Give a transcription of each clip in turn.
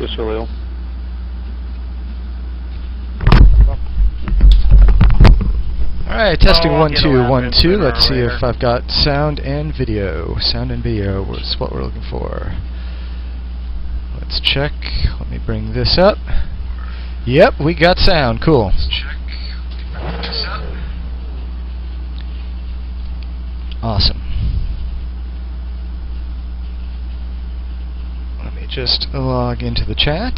Cheers, Leo. Alright, testing 1 2 1 2. Let's see if I've got sound and video. Sound and video is what we're looking for. Let's check. Let me bring this up. Yep, we got sound. Cool. Let's check. Bring this up. Awesome. Let me just log into the chat.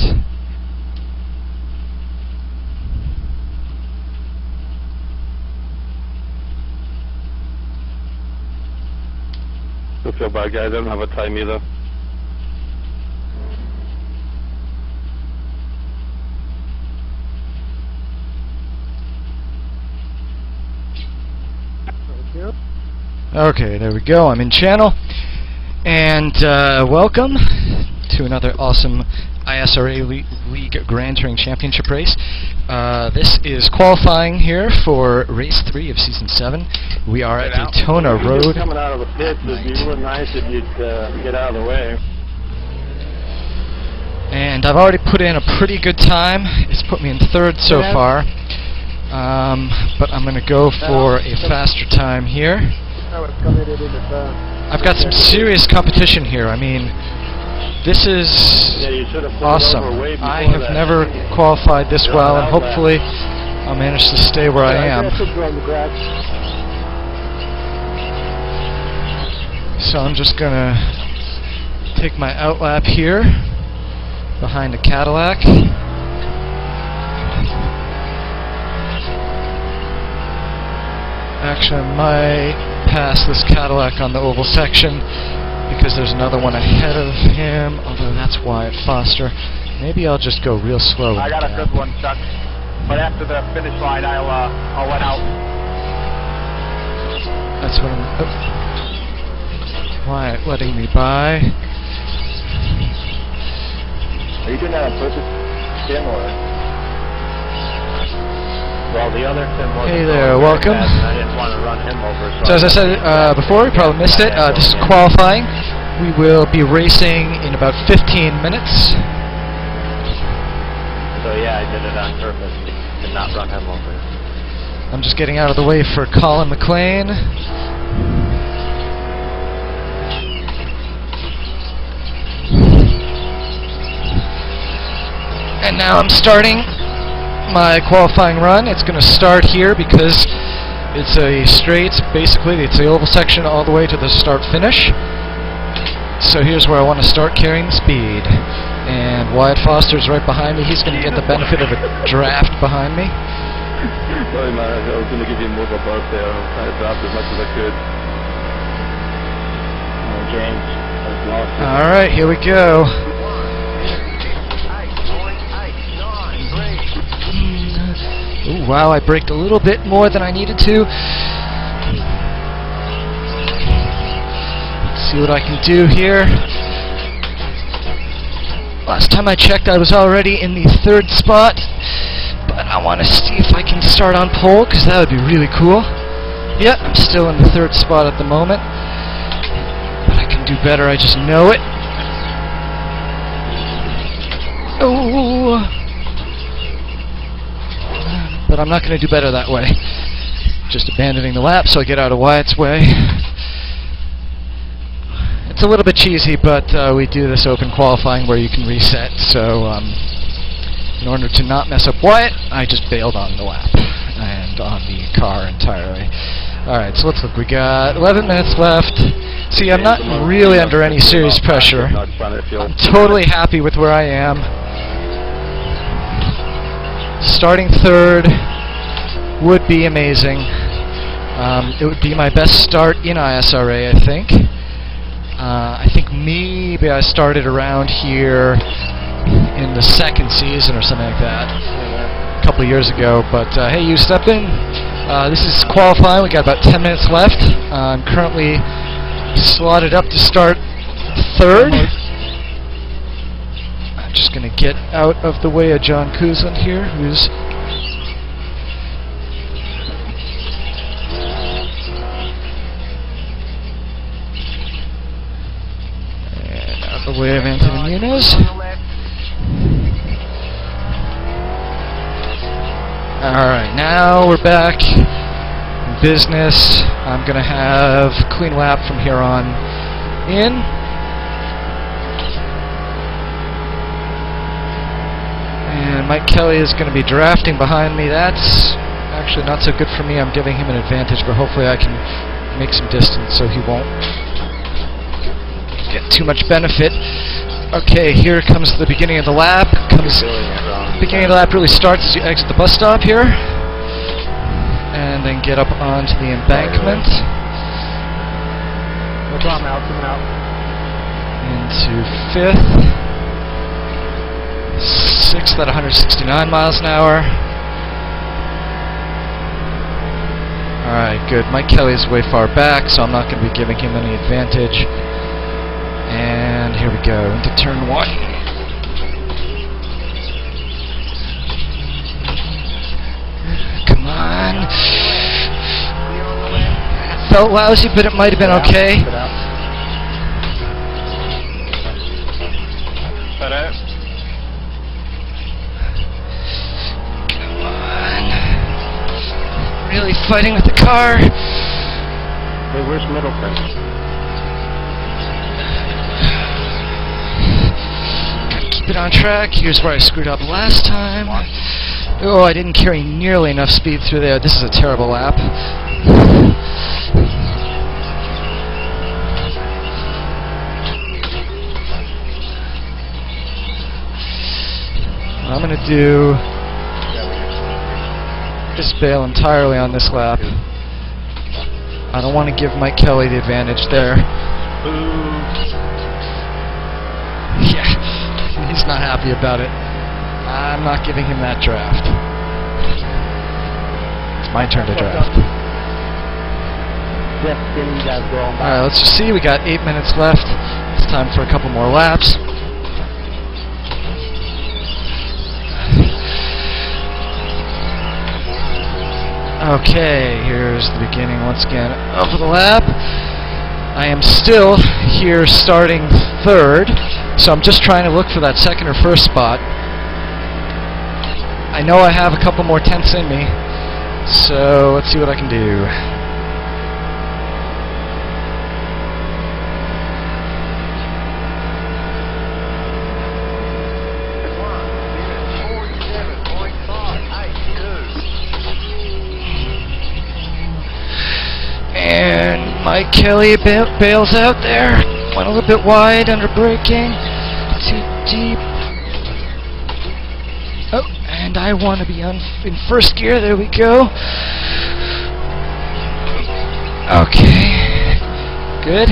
Don't feel bad, guys. I don't have a time either. Okay, there we go. I'm in channel. And welcome to another awesome ISRA League Grand Touring Championship race. This is qualifying here for race 3 of season 7. We are at Daytona Road. Coming out of the pits, it'd be really nice if you'd get out of the way. And I've already put in a pretty good time. It's put me in 3rd so far. But I'm going to go for a faster time here. I've got some serious competition here. I mean, this is awesome. I have never qualified this well, and hopefully I'll manage to stay where I am. So I'm just going to take my outlap here behind a Cadillac. Actually, I might pass this Cadillac on the oval section because there's another one ahead of him, although that's Wyatt Foster. Maybe I'll just go real slow. I got a good one, Chuck. But after the finish line, I'll let out. That's what I'm... Oh. Wyatt letting me by. Are you doing that on purpose, Tim, or? Well, the other Tim wasn't. Hey there, welcome. I didn't want to run him over. So as I said before, you probably missed it. This is qualifying. We will be racing in about 15 minutes. So yeah, I did it on purpose to not run him over. I'm just getting out of the way for Colin McLean. And now I'm starting my qualifying run. It's going to start here because it's a straight, basically it's the oval section all the way to the start finish. So here's where I want to start carrying the speed. And Wyatt Foster's right behind me. He's going to get the benefit of a draft behind me. Sorry man, I was going to give you more of a buzz there. I was trying to draft as much as I could. Oh, James, I was lost. Alright, here we go. Ooh, wow, I braked a little bit more than I needed to. Let's see what I can do here. Last time I checked, I was already in the 3rd spot. But I want to see if I can start on pole, because that would be really cool. Yeah, I'm still in the 3rd spot at the moment. But I can do better, I just know it. Oh! But I'm not going to do better that way. Just abandoning the lap so I get out of Wyatt's way. It's a little bit cheesy, but we do this open qualifying where you can reset, so in order to not mess up Wyatt, I just bailed on the lap and on the car entirely. Alright, so let's look. We got 11 minutes left. See, I'm not really under any serious pressure. I'm totally happy with where I am. Starting 3rd would be amazing. It would be my best start in ISRA, I think. I think maybe I started around here in the 2nd season or something like that a couple of years ago. But hey, you stepped in. This is qualifying. We got about 10 minutes left. I'm currently slotted up to start 3rd. Just going to get out of the way of John Kuzlin here, who's and out of the way of Anthony Muniz. Alright, now we're back in business. I'm going to have a clean lap from here on in. And Mike Kelly is going to be drafting behind me. That's actually not so good for me. I'm giving him an advantage, but hopefully I can make some distance so he won't get too much benefit. Okay, here comes the beginning of the lap. Beginning of the lap really starts as you exit the bus stop here, and then get up onto the embankment. No problem, Al, coming out. Into 5th. 6th at 169 miles an hour. Alright, good. Mike Kelly's way far back, so I'm not going to be giving him any advantage. And here we go, into turn 1. Come on. Felt lousy, but it might have been okay. Come on. Really fighting with the car. Hey, where's Middleton? Keep it on track. Here's where I screwed up last time. Oh, I didn't carry nearly enough speed through there. This is a terrible lap. What I'm going to do is bail entirely on this lap. I don't want to give Mike Kelly the advantage there. Yeah, he's not happy about it. I'm not giving him that draft. It's my turn to draft. Alright, let's just see. We got 8 minutes left. It's time for a couple more laps. Okay, here's the beginning once again of the lap. I am still here starting 3rd, so I'm just trying to look for that 2nd or 1st spot. I know I have a couple more tenths in me, so let's see what I can do. And Mike Kelly bails out there. Went a little bit wide under braking. Too deep. Oh, and I want to be in 1st gear. There we go. Okay. Good.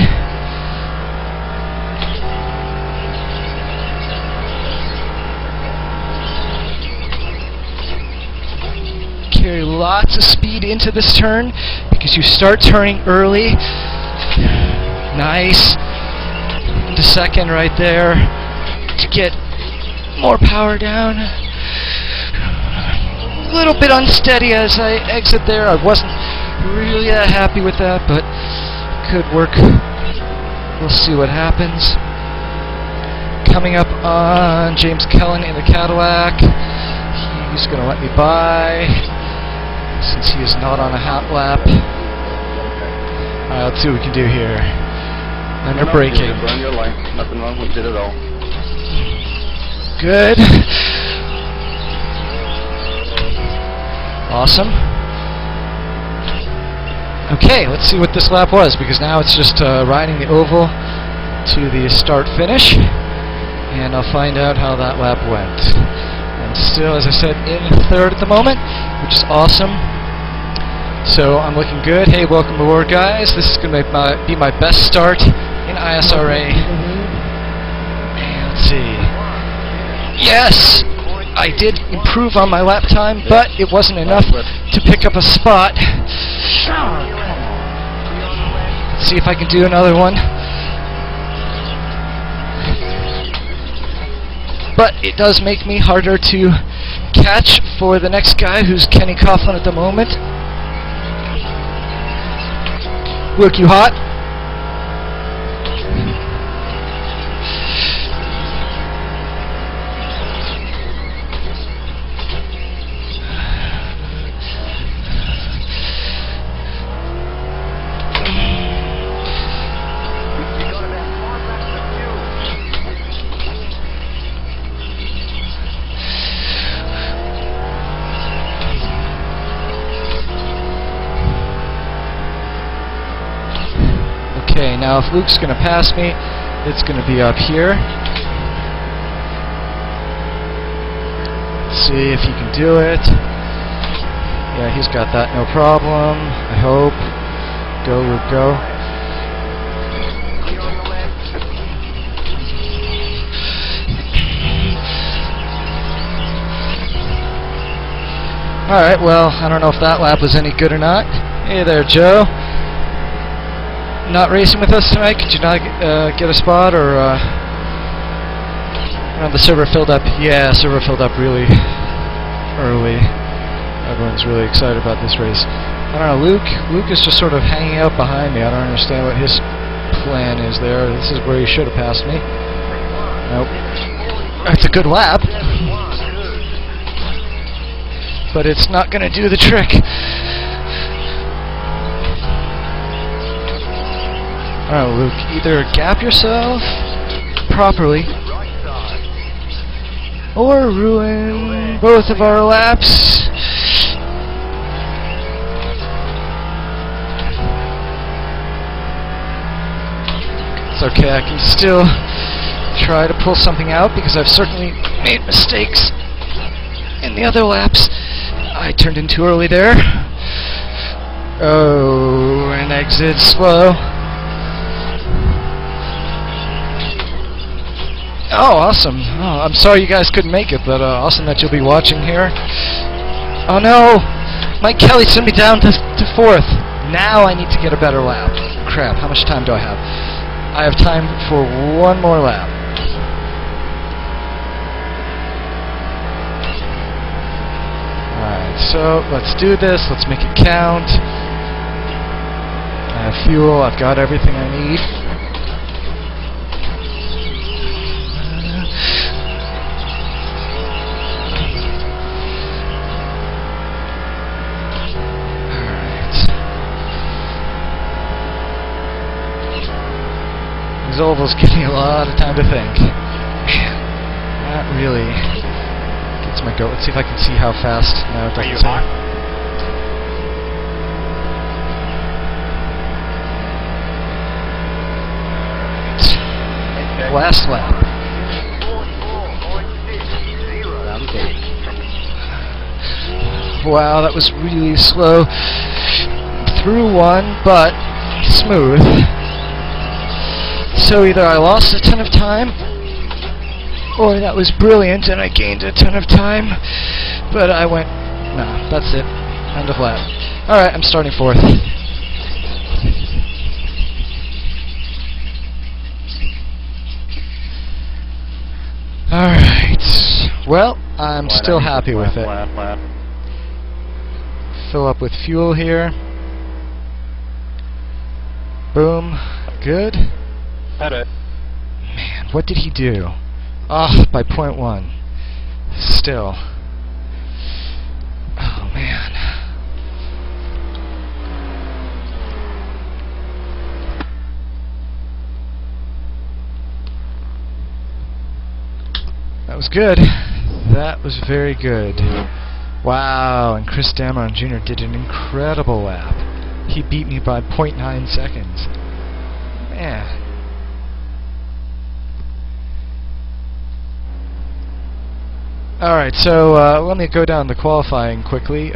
Carry lots of speed into this turn because you start turning early. Nice. Into 2nd right there to get more power down. A little bit unsteady as I exit there. I wasn't really that happy with that, but could work. We'll see what happens. Coming up on James Kellen in the Cadillac. He's going to let me by since he is not on a hot lap. Alright, let's see what we can do here. Under braking. Burn your line. Nothing wrong with it at all. Good. Awesome. Okay, let's see what this lap was, because now it's just riding the oval to the start finish, and I'll find out how that lap went. I'm still, as I said, in 3rd at the moment, which is awesome. So I'm looking good. Hey, welcome aboard, guys. This is going to be my best start in ISRA. And let's see. Yes! I did improve on my lap time, but it wasn't enough to pick up a spot. Let's see if I can do another one. But it does make me harder to catch for the next guy, who's Kenny Coughlin at the moment. Look, you hot? Okay, now if Luke's going to pass me, it's going to be up here. Let's see if he can do it. Yeah, he's got that, no problem, I hope. Go, Luke, go. Alright, well, I don't know if that lap was any good or not. Hey there, Joe. Not racing with us tonight? Could you not get a spot, or the server filled up? Yeah, server filled up really early. Everyone's really excited about this race. I don't know, Luke is just sort of hanging out behind me. I don't understand what his plan is there. This is where he should have passed me. Nope. That's a good lap. But it's not going to do the trick. Alright, Luke, either gap yourself properly or ruin both of our laps. It's okay, I can still try to pull something out because I've certainly made mistakes in the other laps. I turned in too early there. Oh, and exit slow. Oh, awesome. Oh, I'm sorry you guys couldn't make it, but awesome that you'll be watching here. Oh no! Mike Kelly sent me down to 4th. Now I need to get a better lap. Crap, how much time do I have? I have time for one more lap. Alright, so let's do this. Let's make it count. I have fuel. I've got everything I need. These ovals give me a lot of time to think. Man, that really gets my goat. Let's see if I can see how fast. No, it doesn't say. Alright. Last lap. Wow, that was really slow. Through one, but smooth. So either I lost a ton of time, or that was brilliant and I gained a ton of time, but I went, no, that's it, end of lap. Alright, I'm starting 4th. Alright, well, I'm still happy with it. Fill up with fuel here. Boom, good. Man, what did he do? Off by 0.1. Still. Oh, man. That was good. That was very good. Wow, and Chris Dameron Jr. did an incredible lap. He beat me by 0.9 seconds. Man. Alright, so let me go down the qualifying quickly.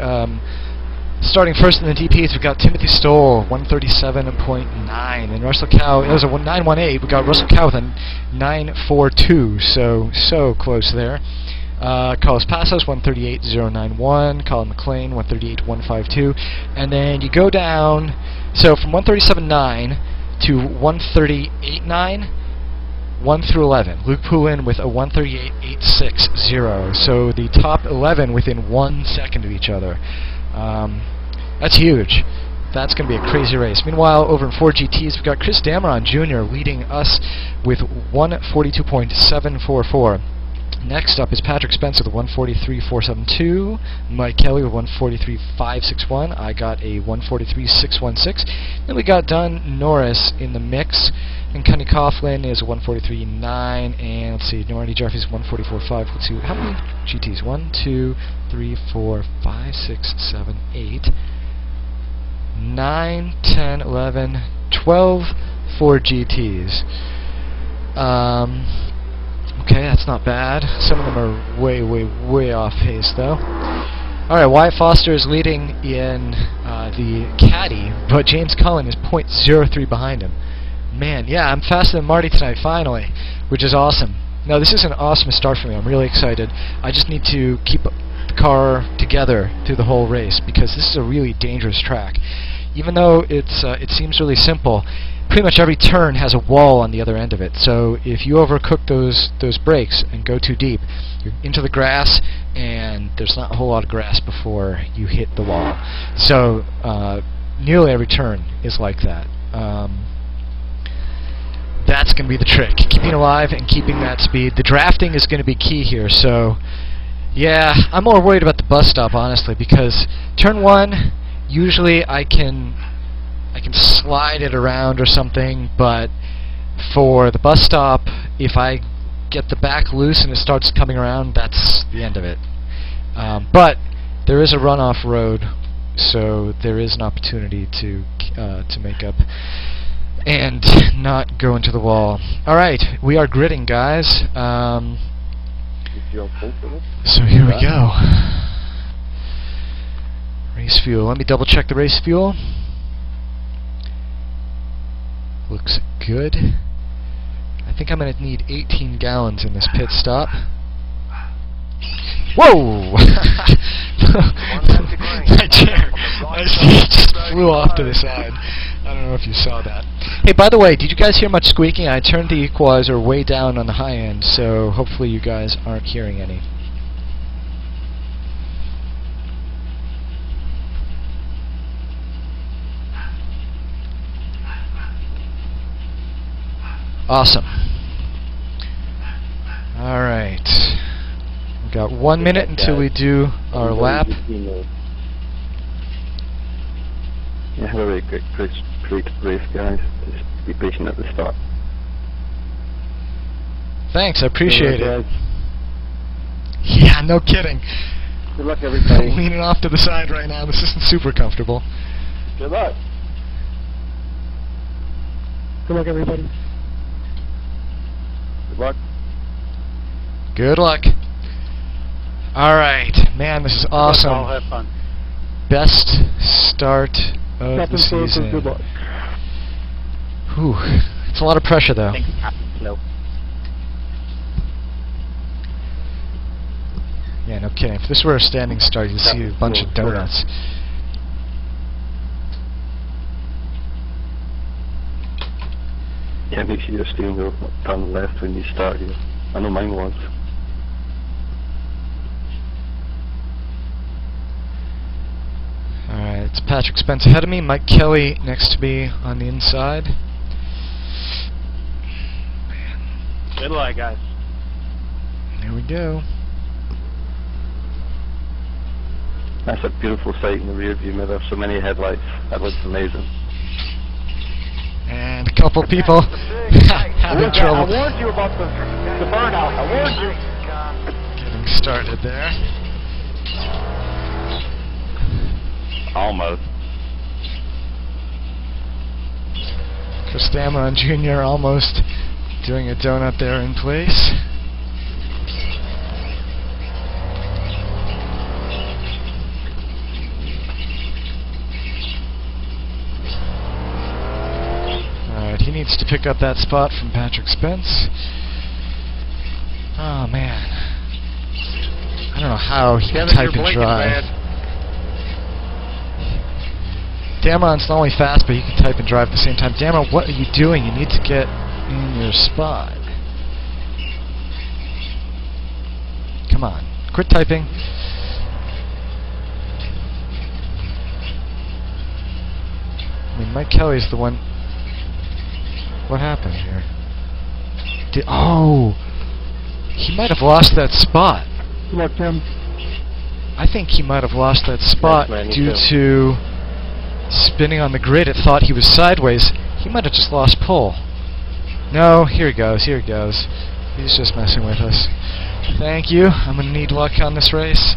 Starting first in the DPs, we've got Timothy Stoll, 137.9, and Russell Cow, it was a 918, we got Russell Cow with a 942, so close there. Carlos Passos, 138.091, Colin McLean, 138.152, and then you go down, so from 137.9 to 138.9, 1 through 11. Luke Poulin with a 138.860. So the top 11 within 1 second of each other. That's huge. That's going to be a crazy race. Meanwhile, over in 4GTs, we've got Chris Dameron Jr. leading us with 142.744. Next up is Patrick Spencer with 143.472. Mike Kelly with 143.561. I got a 143.616. Then we got Don Norris in the mix. And Kenny Coughlin is 143.9. And let's see, Norty Jeffries 144.5. Let's see, how many GTs? 1, 2, 3, 4, 5, 6, 7, 8, 9, 10, 11, 12, 4 GTs. Okay, that's not bad. Some of them are way off pace, though. Alright, Wyatt Foster is leading in the Caddy, but James Cullen is .03 behind him. Man, yeah, I'm faster than Marty tonight, finally, which is awesome. No, this is an awesome start for me. I'm really excited. I just need to keep the car together through the whole race, because this is a really dangerous track. Even though it seems really simple, pretty much every turn has a wall on the other end of it. So if you overcook those brakes and go too deep, you're into the grass, and there's not a whole lot of grass before you hit the wall. So nearly every turn is like that. That's going to be the trick, keeping alive and keeping that speed. The drafting is going to be key here, so yeah, I'm more worried about the bus stop, honestly, because turn 1, usually I can slide it around or something, but for the bus stop, if I get the back loose and it starts coming around, that's the end of it. But there is a runoff road, so there is an opportunity to make up and not go into the wall. Alright, we are gridding, guys. So here we go. Race fuel. Let me double check the race fuel. Looks good. I think I'm going to need 18 gallons in this pit stop. Whoa! My chair just flew off to the side. I don't know if you saw that. Hey, by the way, did you guys hear much squeaking? I turned the equalizer way down on the high end, so hopefully you guys aren't hearing any. Awesome. Alright. We've got 1 minute until we do our lap. Yeah, have a very great race, guys. Just be patient at the start. Thanks, I appreciate Good luck, it. guys. Yeah, no kidding. Good luck, everybody. I'm leaning off to the side right now. This isn't super comfortable. Good luck. Good luck, everybody. Good luck. Good luck. Alright, man, this is awesome. I'll have fun. Best start of the season. Good luck. Whew. It's a lot of pressure, though. Thank you, Captain Slow. Yeah, no kidding. If this were a standing start, you'd see a bunch of donuts. Yeah, make sure your steering wheel turn left when you start here. I know mine was. Alright, it's Patrick Spence ahead of me, Mike Kelly next to me on the inside. Good luck, guys. There we go. That's a beautiful sight in the rear view mirror. So many headlights. That looks amazing. And a couple people having trouble. I warned you about the burnout. I warned you. Getting started there. Almost. Chris Dameron Jr. almost doing a donut there in place. Alright, he needs to pick up that spot from Patrick Spence. Oh man. I don't know how he can type and drive. Dameron's not only fast, but he can type and drive at the same time. Dameron, what are you doing? You need to get in your spot. Come on. Quit typing. I mean, Mike Kelly's the one... What happened here? Oh! He might have lost that spot. Good luck, Tim. I think he might have lost that spot due to spinning on the grid. It thought he was sideways. He might have just lost pole. No, here he goes, here he goes. He's just messing with us. Thank you. I'm going to need luck on this race.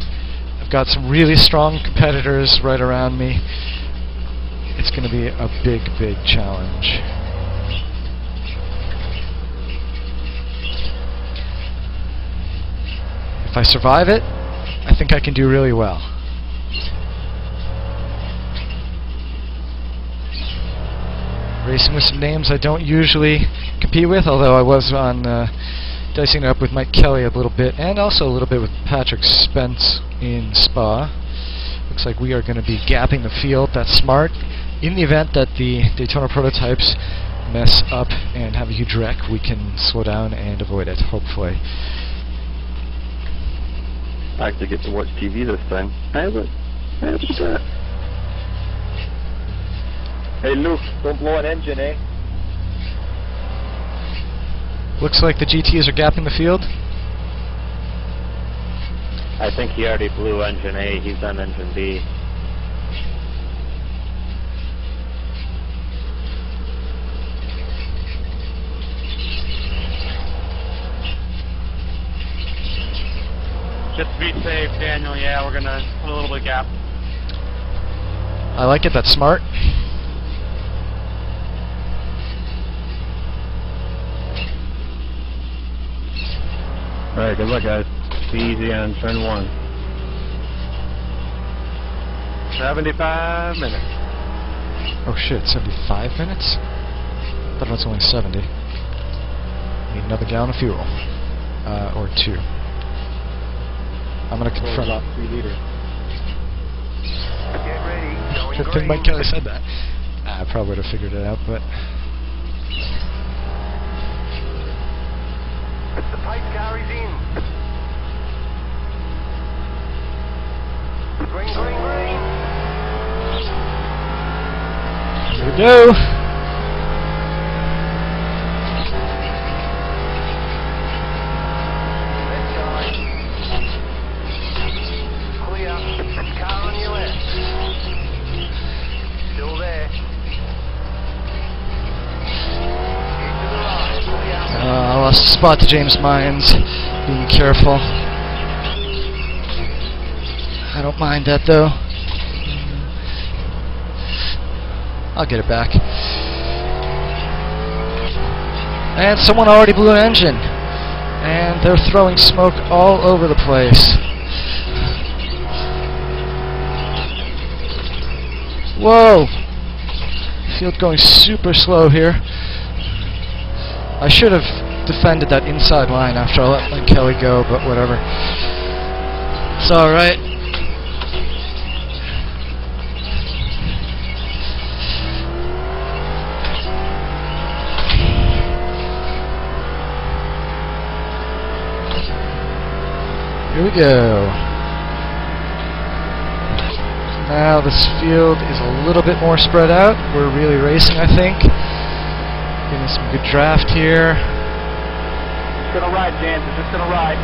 I've got some really strong competitors right around me. It's going to be a big, big challenge. If I survive it, I think I can do really well. Racing with some names I don't usually compete with, although I was on dicing it up with Mike Kelly a little bit, and also a little bit with Patrick Spence in Spa. Looks like we are going to be gapping the field. That's smart. In the event that the Daytona prototypes mess up and have a huge wreck, we can slow down and avoid it, hopefully. I actually get to watch TV this time. How about that? Hey Luke, don't blow an engine, eh? Looks like the GTs are gapping the field. I think he already blew engine A, he's on engine B. Just to be safe, Daniel, yeah, we're gonna put a little bit of gap. I like it, that's smart. Alright, good luck guys. Be easy on turn 1. 75 minutes. Oh shit, 75 minutes? I thought it was only 70. Need another gallon of fuel. Or 2. I'm gonna confront. Off 3 liters. Get ready. Good thing Mike Kelly said that. I probably would have figured it out, but... The pipe carries in. Green, green, green. Here we go! Let's go. Clear. Car on your left. Still there. Into the right. Clear. I lost a spot to James Mines. Being careful. I don't mind that though. I'll get it back. And someone already blew an engine. And they're throwing smoke all over the place. Whoa! Field going super slow here. I should have defended that inside line after I let Mike Kelly go, but whatever. It's alright. Here we go. Now this field is a little bit more spread out. We're really racing, I think. Getting some good draft here. Just gonna ride, Jan. It's just gonna ride.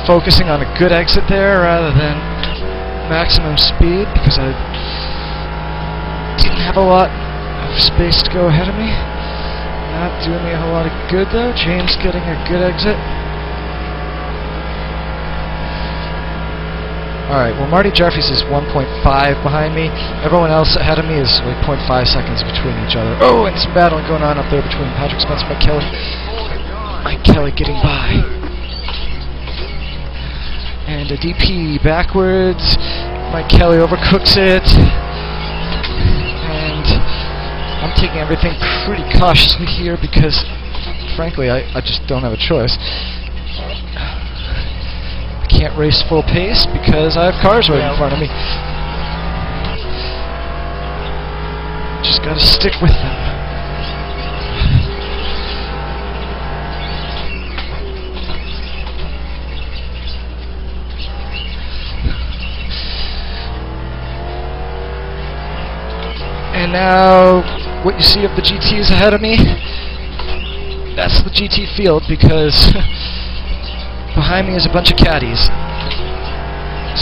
Focusing on a good exit there rather than maximum speed because I didn't have a lot of space to go ahead of me. Not doing me a whole lot of good though. James getting a good exit. Alright, well Marty Jeffries is 1.5 behind me. Everyone else ahead of me is like 0.5 seconds between each other. Oh, and some battling going on up there between Patrick Spence and Mike Kelly. Mike Kelly getting by. And a DP backwards. Mike Kelly overcooks it. And I'm taking everything pretty cautiously here because, frankly, I just don't have a choice. I can't race full pace because I have cars right in front of me. Just gotta stick with them. And now, what you see of the GTs ahead of me, that's the GT field because behind me is a bunch of caddies.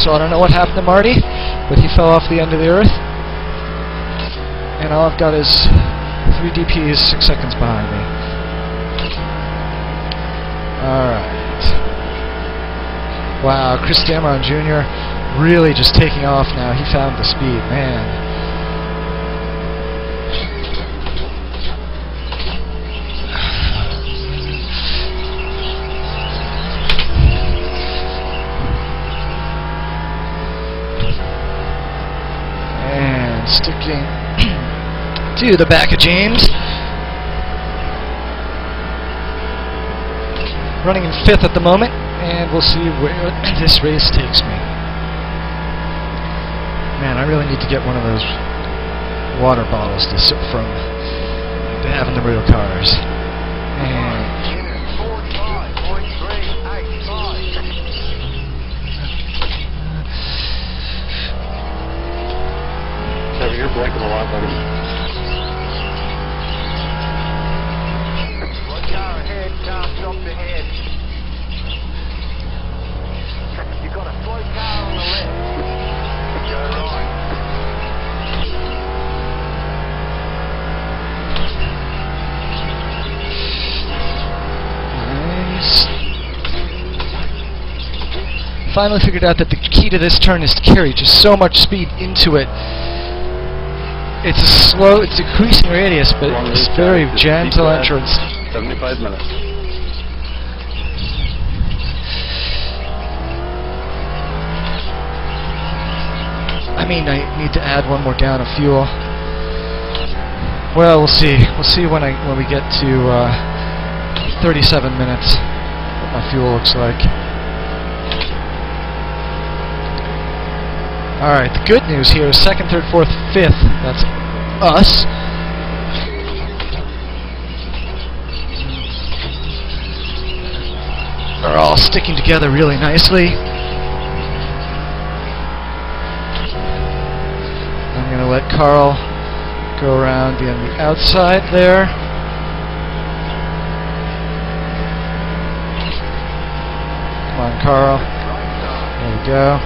So I don't know what happened to Marty, but he fell off the end of the earth. And all I've got is 3 DPs 6 seconds behind me. Alright. Wow, Chris Dameron Jr. really just taking off now. He found the speed, man. to the back of James. Running in 5th at the moment, and we'll see where this race takes me. Man, I really need to get one of those water bottles to sip from to have in the real cars. And Trevor, you're blinking a lot, buddy. One car ahead, car stopped ahead. You've got a slow car on the left. Go right. nice. Finally figured out that the key to this turn is to carry just so much speed into it. It's a slow, it's decreasing radius, but it's very gentle entrance. 75 minutes. I mean, I need to add one more gallon of fuel. Well, we'll see. We'll see when we get to 37 minutes what my fuel looks like. Alright, the good news here is 2nd, 3rd, 4th, 5th. That's us. Are all sticking together really nicely. I'm going to let Carl go around on the outside there. Come on, Carl. There we go.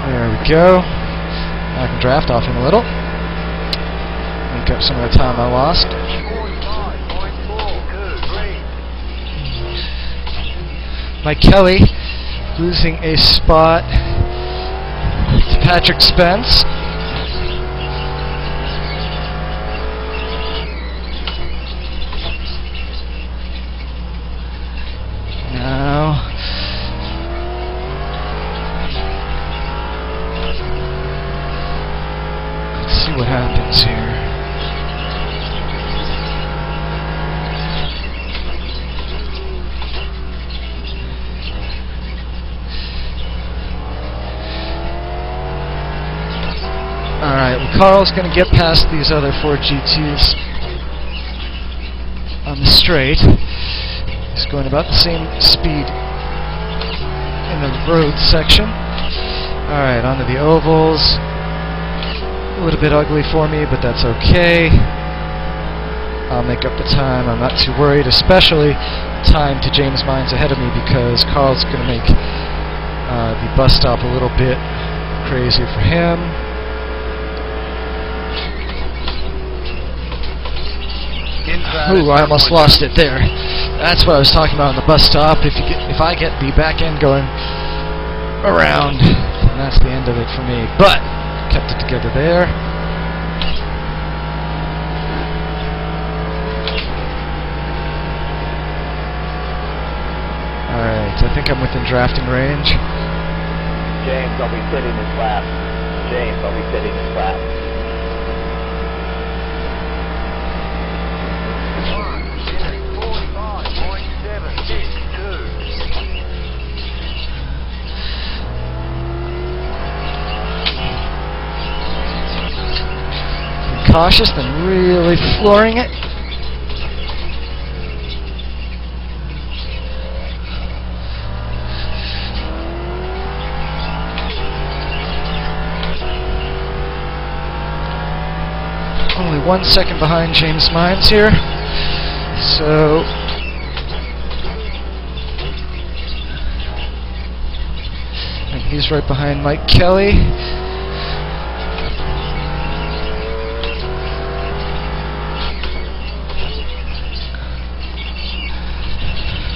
There we go. I can draft off him a little. Make up some of the time I lost. Mike Kelly losing a spot to Patrick Spence. Now let's see what happens here. Alright, well, Carl's going to get past these other 4 GTs on the straight. He's going about the same speed in the road section. Alright, onto the ovals. A little bit ugly for me, but that's okay. I'll make up the time. I'm not too worried, especially time to James Mines ahead of me, because Carl's going to make the bus stop a little bit crazy for him. Ooh, I almost lost it there. That's what I was talking about on the bus stop. If I get the back end going around, then that's the end of it for me. But kept it together there. Alright, I think I'm within drafting range. James, I'll be sitting this lap. James, I'll be sitting this lap. Cautious than really flooring it. Only 1 second behind James Mines here. So and he's right behind Mike Kelly.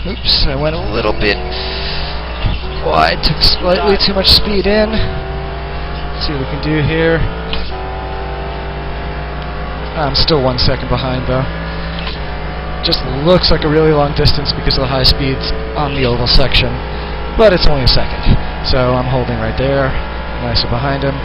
Oops, I went a little bit wide, took slightly too much speed in. Let's see what we can do here. I'm still 1 second behind though. Just looks like a really long distance because of the high speeds on the oval section, but it's only a second. So I'm holding right there. nicely behind him.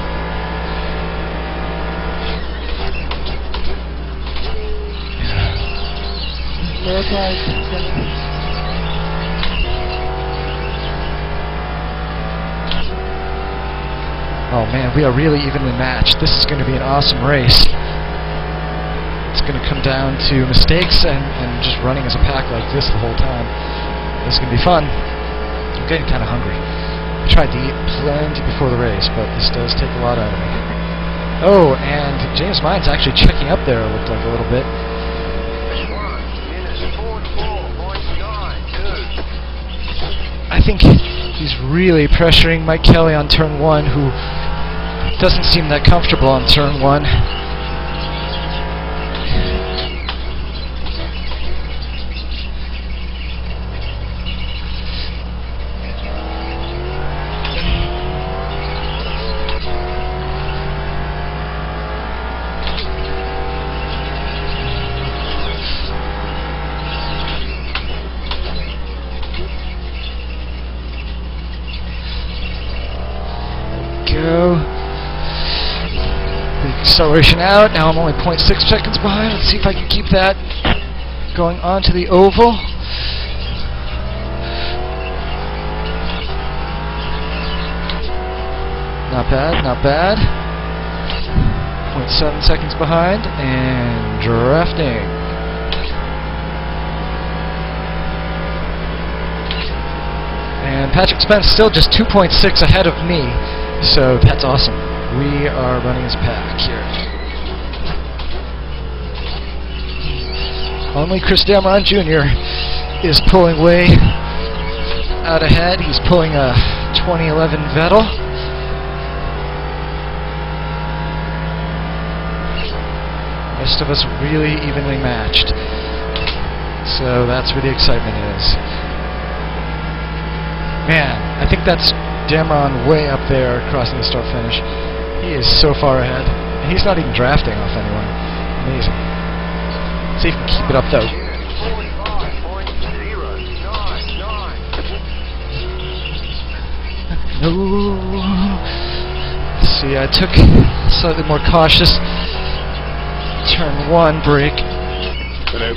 Oh man, we are really evenly matched. This is going to be an awesome race. It's going to come down to mistakes and just running as a pack like this the whole time. This is going to be fun. I'm getting kind of hungry. I tried to eat plenty before the race, but this does take a lot out of me. Oh, and James Mine's actually checking up there, it looked like a little bit. I think he's really pressuring Mike Kelly on turn 1, who doesn't seem that comfortable on turn 1. Acceleration out. Now I'm only 0.6 seconds behind. Let's see if I can keep that going on to the oval. Not bad, not bad. 0.7 seconds behind and drafting. And Patrick Spence still just 2.6 ahead of me, so that's awesome. We are running as a pack here. Only Chris Dameron Jr. is pulling way out ahead. He's pulling a 2011 Vettel. The rest of us really evenly matched. So that's where the excitement is. Man, I think that's Dameron way up there crossing the start finish. He is so far ahead. And he's not even drafting off anyone. Amazing. See if he can keep it up though. No. See, I took slightly more cautious turn 1 brake. Get out.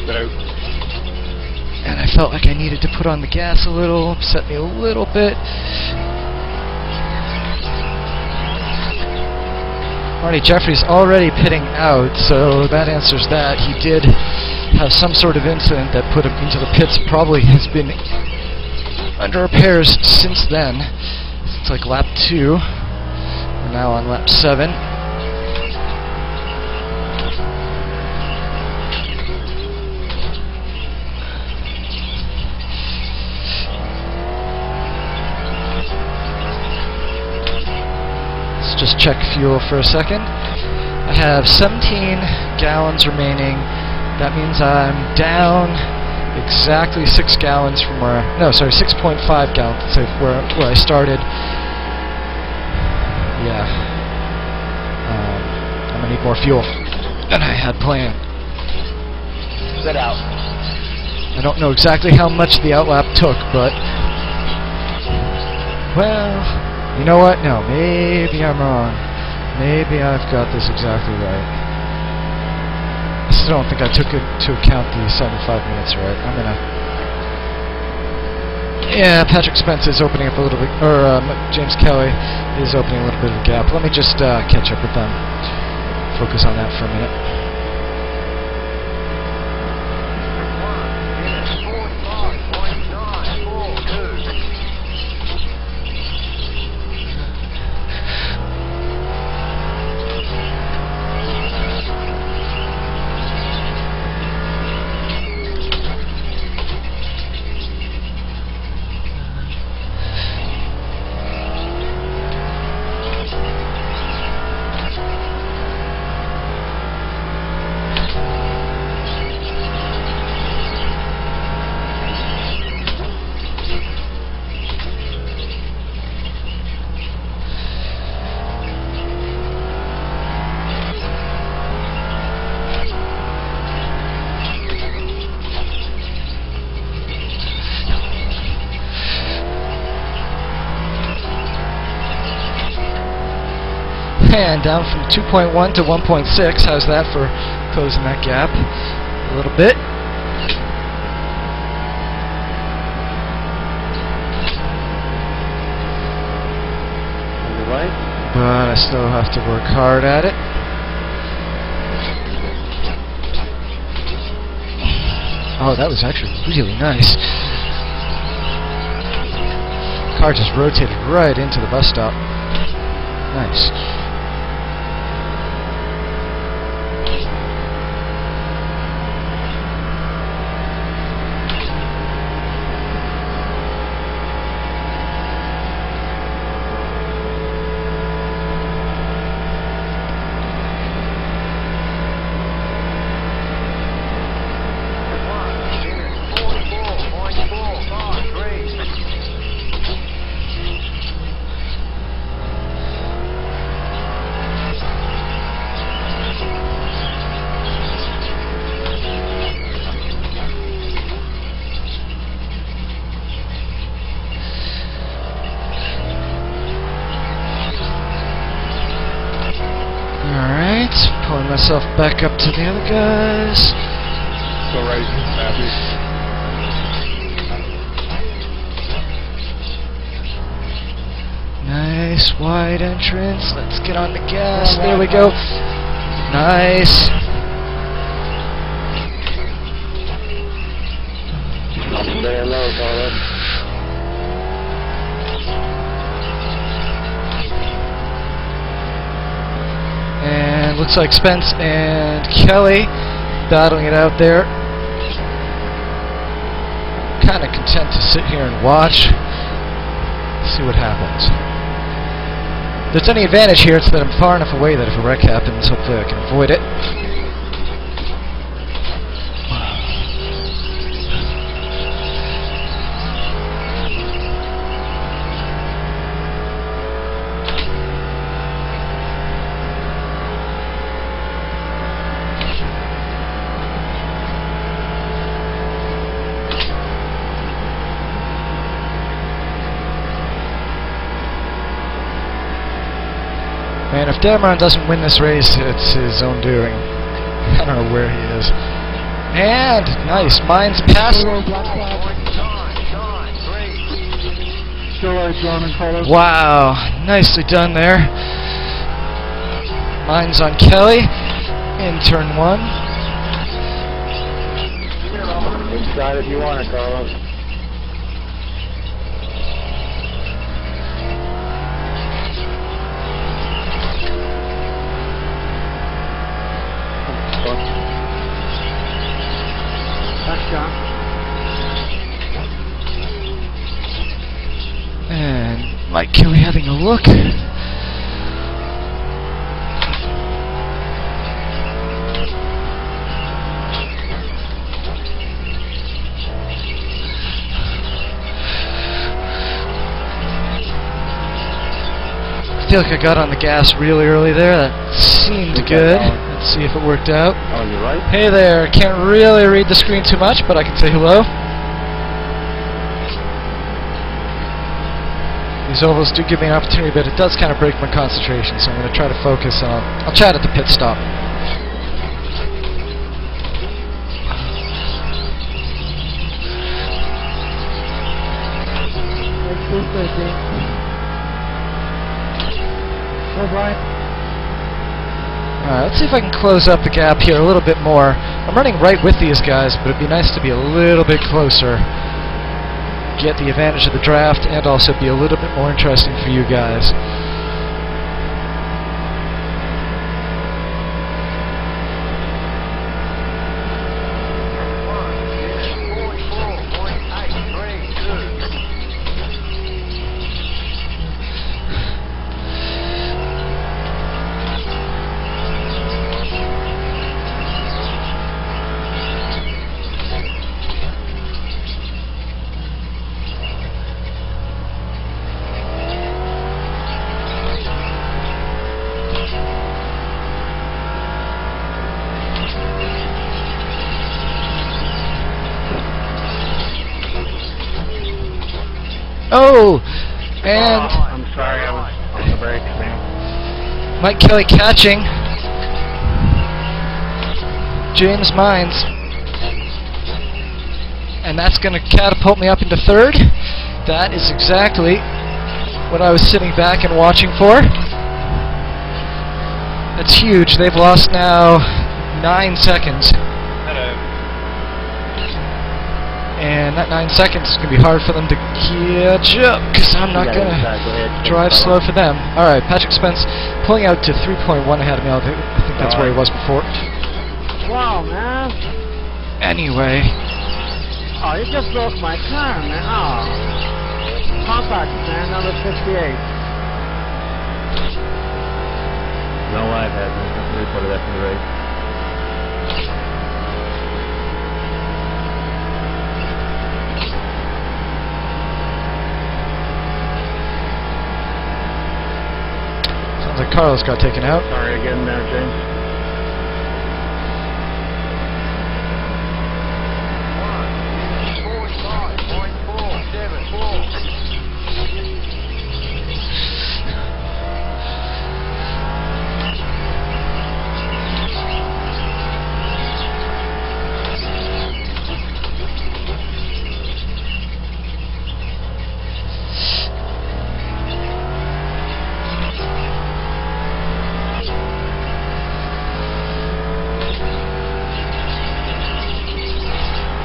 And I felt like I needed to put on the gas a little, upset me a little bit. Marty Jeffries already pitting out, so that answers that. He did have some sort of incident that put him into the pits. Probably has been under repairs since then. It's like lap 2. We're now on lap 7. Just check fuel for a second. I have 17 gallons remaining. That means I'm down exactly 6 gallons from where... No, sorry, 6.5 gallons. Let's say where I started. Yeah. I'm gonna need more fuel than I had planned. Sit out. I don't know exactly how much the outlap took, but... Well... You know what? No, maybe I'm wrong. Maybe I've got this exactly right. I still don't think I took into account the 75 minutes right. I'm gonna... Yeah, Patrick Spence is opening up a little bit, or James Kelly is opening a little bit of a gap. Let me just catch up with them. Focus on that for a minute. And down from 2.1 to 1.6. How's that for closing that gap a little bit? But I still have to work hard at it. Oh, that was actually really nice. Car just rotated right into the bus stop. Nice. Pulling myself back up to the other guys. Go right, Matthew. Nice wide entrance. Let's get on the gas. There we go. Nice. Stay low, Carlos. And looks like Spence and Kelly battling it out there. Kind of content to sit here and watch. See what happens. If there's any advantage here, it's that I'm far enough away that if a wreck happens, hopefully I can avoid it. And if Dameron doesn't win this race, it's his own doing. I don't know where he is. And nice, mine's passing. Wow, nicely done there. Mine's on Kelly in turn 1. Inside if you want it, Carlos. And Mike Kelly having a look. I feel like I got on the gas really early there. That seemed good. Let's see if it worked out. Oh, you're right. Hey there. Can't really read the screen too much, but I can say hello. These ovals do give me an opportunity, but it does kind of break my concentration, so I'm going to try to focus on... I'll chat at the pit stop. Alright, let's see if I can close up the gap here a little bit more. I'm running right with these guys, but it'd be nice to be a little bit closer. Get the advantage of the draft and also be a little bit more interesting for you guys. Oh! And I'm sorry, I was on the brakes, man. Mike Kelly catching James Mines. And that's going to catapult me up into third. That is exactly what I was sitting back and watching for. That's huge. They've lost now 9 seconds. And that 9 seconds is going to be hard for them to catch up, because I'm not going to drive slow for them. Alright, Patrick Spence pulling out to 3.1 ahead of me. I think that's where he was before. Wow, man. Anyway. Oh, you just broke my car, man. Oh. Compact, man, number 58. No live hasn't reported that from the race. Sounds like Carlos got taken out. Sorry again there, James.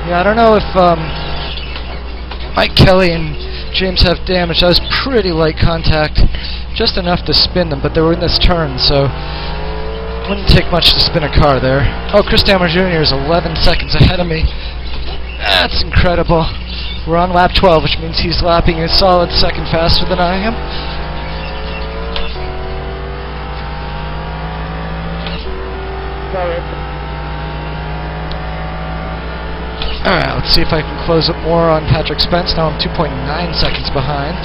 Yeah, I don't know if Mike Kelly and James have damage. That was pretty light contact, just enough to spin them, but they were in this turn, so wouldn't take much to spin a car there. Oh, Chris Dammer Jr. is 11 seconds ahead of me. That's incredible. We're on lap 12, which means he's lapping a solid second faster than I am. Sorry. Alright, let's see if I can close up more on Patrick Spence. Now I'm 2.9 seconds behind.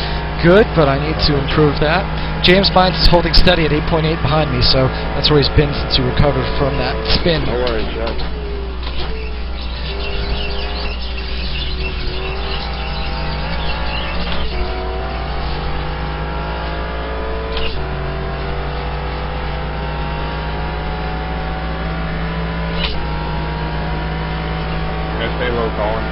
Good, but I need to improve that. James Mines is holding steady at 8.8 behind me, so that's where he's been since he recovered from that spin. No worries, John. Stay low, Colin.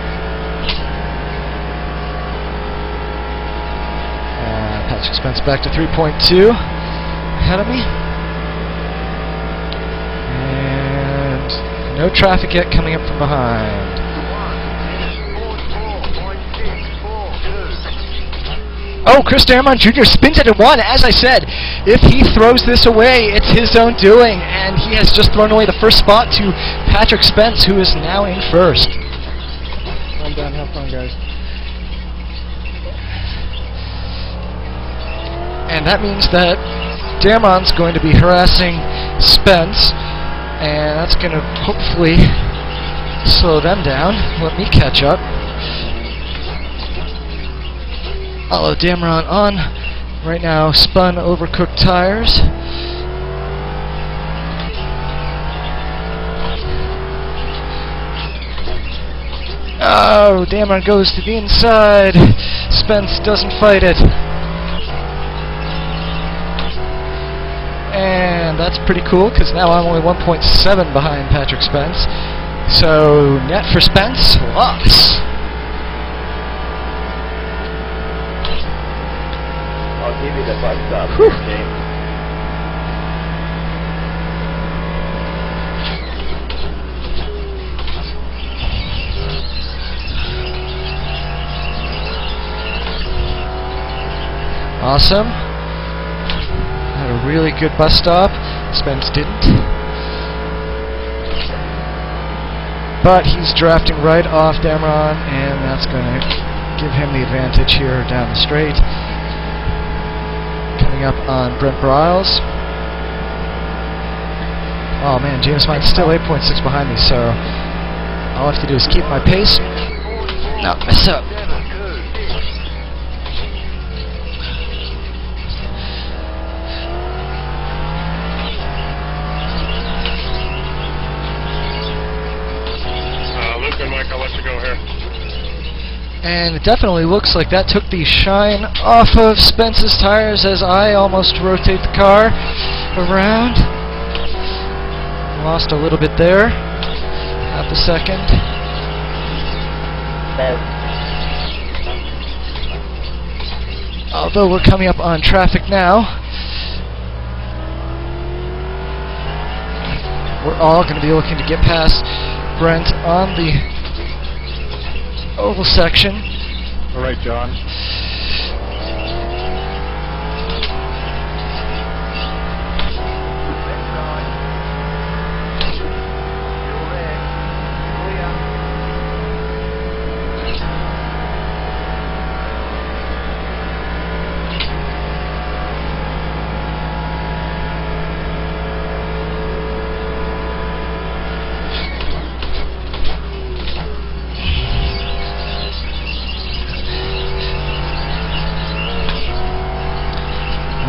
Patrick Spence back to 3.2 ahead of me. And no traffic yet coming up from behind. Oh, Chris Darmon Jr. spins it at 1. As I said, if he throws this away, it's his own doing. And he has just thrown away the first spot to Patrick Spence, who is now in first. Calm down, have fun, guys. And that means that Damon's going to be harassing Spence, and that's going to hopefully slow them down. Let me catch up. Although Dameron on right now, spun overcooked tires. Oh, Dameron goes to the inside. Spence doesn't fight it. And that's pretty cool, because now I'm only 1.7 behind Patrick Spence. So, net for Spence, loss. I'll give you the bus stop, James. Awesome. Had a really good bus stop. Spence didn't. But he's drafting right off Dameron, and that's going to give him the advantage here down the straight. Coming up on Brent Briles. Oh man, James Mine's still 8.6 behind me, so all I have to do is keep my pace, not mess up. Mike, I'll let you go here. And it definitely looks like that took the shine off of Spence's tires as I almost rotate the car. around. Lost a little bit there. Half a second. Although we're coming up on traffic now, we're all going to be looking to get past Brent on the oval section. All right, John.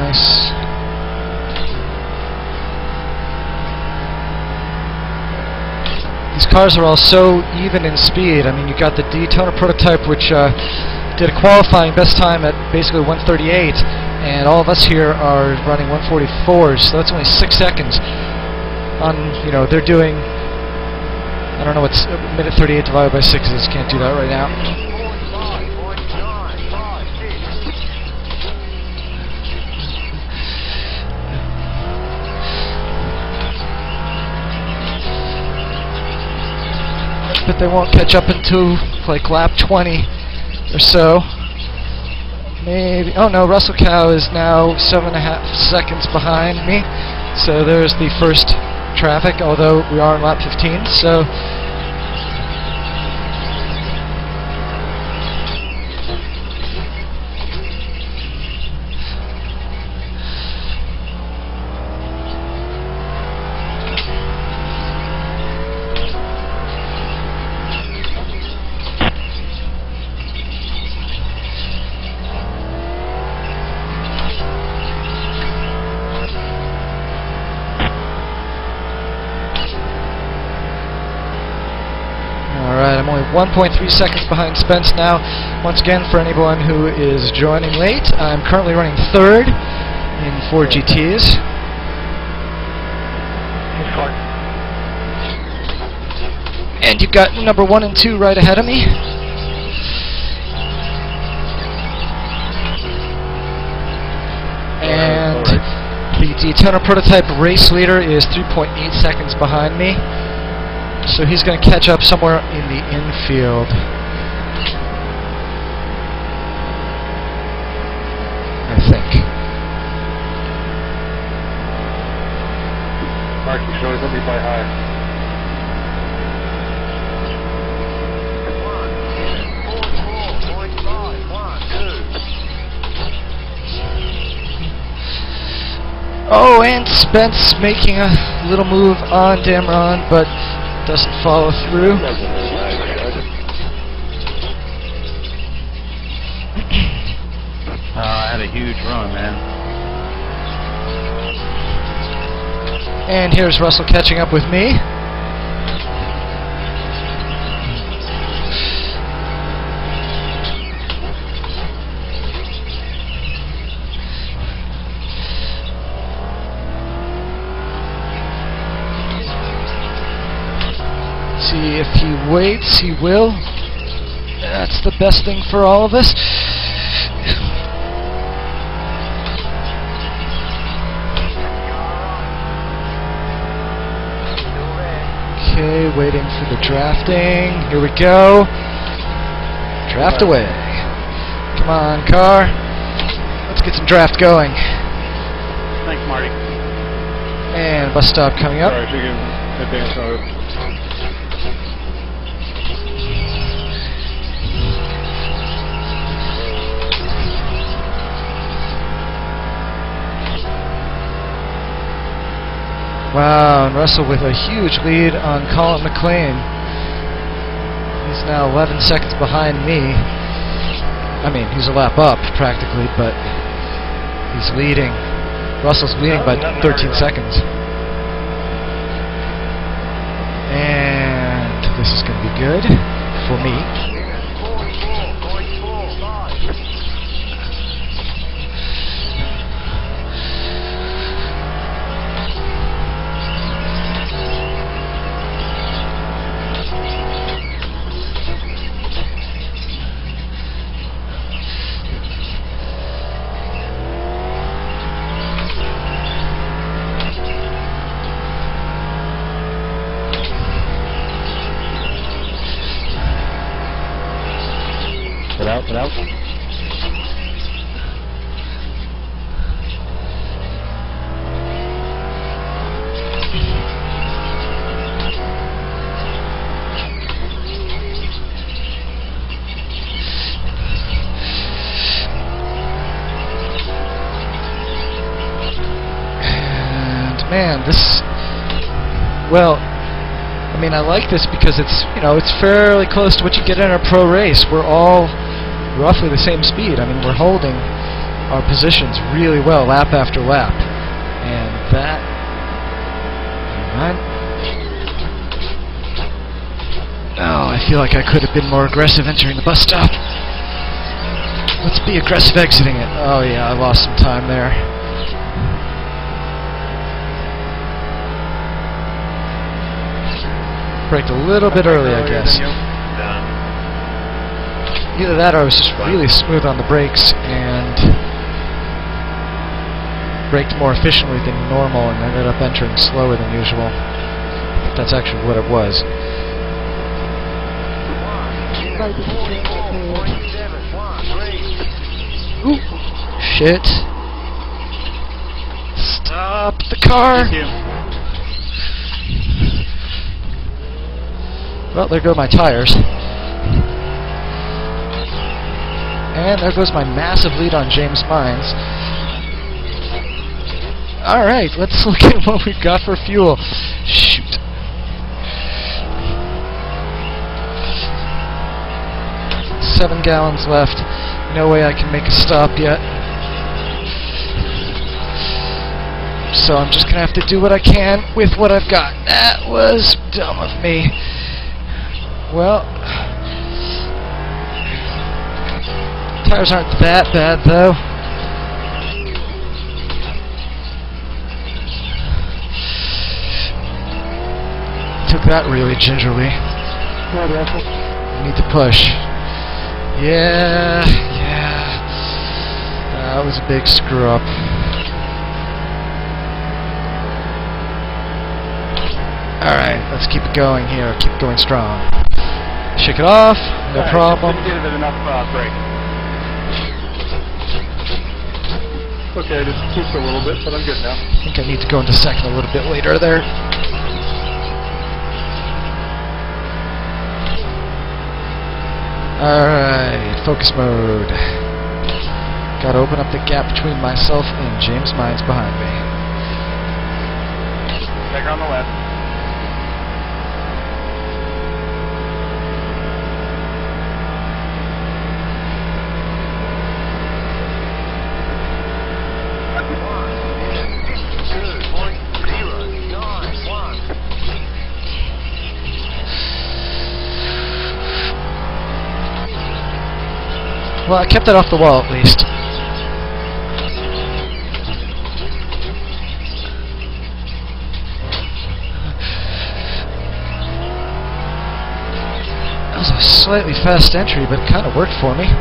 Nice. These cars are all so even in speed. I mean, you got the Daytona prototype, which did a qualifying best time at basically 1:38, and all of us here are running 1:44, so that's only 6 seconds. On, you know, they're doing, I don't know what's minute 38 divided by 6 is. Can't do that right now. But they won't catch up until like lap 20 or so. Maybe. Oh no, Russell Cow is now 7.5 seconds behind me. So there's the first traffic, although we are on lap 15. So alright, I'm only 1.3 seconds behind Spence now. Once again, for anyone who is joining late, I'm currently running third in 4 GTs. And you've got number 1 and 2 right ahead of me. And the Daytona prototype race leader is 3.8 seconds behind me. So he's going to catch up somewhere in the infield. I think. Mark, you sure let me by high. Oh, and Spence making a little move on Damron, but doesn't follow through. I had a huge run, man. And here's Russell catching up with me. See if he waits, he will. That's the best thing for all of us. Okay, waiting for the drafting. Here we go. Draft away. Come on, car. Let's get some draft going. Thanks, Marty. And bus stop coming up. Sorry, so you can advance our... Wow, and Russell with a huge lead on Colin McLean. He's now 11 seconds behind me. I mean, he's a lap up, practically, but he's leading. Russell's leading by 13 seconds. And this is going to be good for me. out, get out. Man, this, well, I mean, I like this because it's, you know, it's fairly close to what you get in a pro race. We're all roughly the same speed. I mean, we're holding our positions really well lap after lap. And that, oh, I feel like I could have been more aggressive entering the bus stop. Let's be aggressive exiting it. Oh yeah, I lost some time there. Braked a little bit early, I guess. Either that or I was just really smooth on the brakes and braked more efficiently than normal and ended up entering slower than usual. I think that's actually what it was. Ooh, shit. Stop the car! Well, there go my tires. And there goes my massive lead on James Mines. Alright, let's look at what we've got for fuel. Shoot. $7 gallons left. No way I can make a stop yet. So I'm just gonna have to do what I can with what I've got. That was dumb of me. Well, tires aren't that bad though. Took that really gingerly. Need to push. Yeah. That was a big screw up. Alright, let's keep it going here. Keep going strong. Shake it off, no problem. Didn't give it enough brake. Okay, I just tweaked a little bit, but I'm good now. I think I need to go into second a little bit later there. Alright, focus mode. Gotta open up the gap between myself and James Mines behind me. Check on the left. Well, I kept it off the wall at least. That was a slightly fast entry, but it kind of worked for me.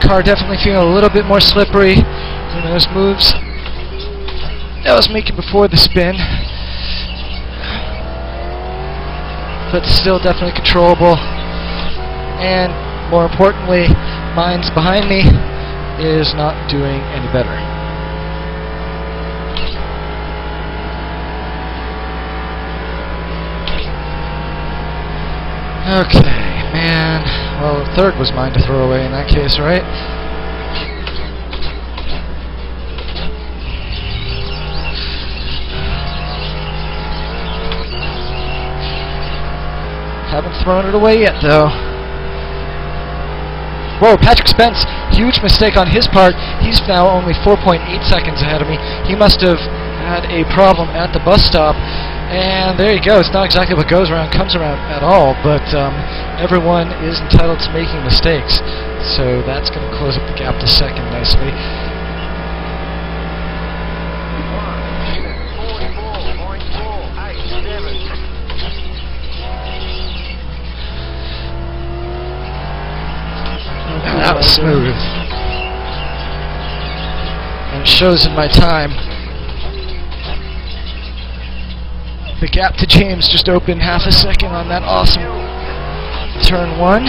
Car definitely feeling a little bit more slippery than those moves that I was making before the spin, but still definitely controllable. And more importantly, Mines behind me is not doing any better. Okay, man. Well, third was mine to throw away in that case, right? Haven't thrown it away yet, though. Whoa, Patrick Spence, huge mistake on his part. He's now only 4.8 seconds ahead of me. He must have had a problem at the bus stop. And there you go. It's not exactly what goes around comes around at all, but everyone is entitled to making mistakes. So that's going to close up the gap to second nicely. That was smooth. it shows in my time. The gap to James just opened half a second on that awesome turn 1.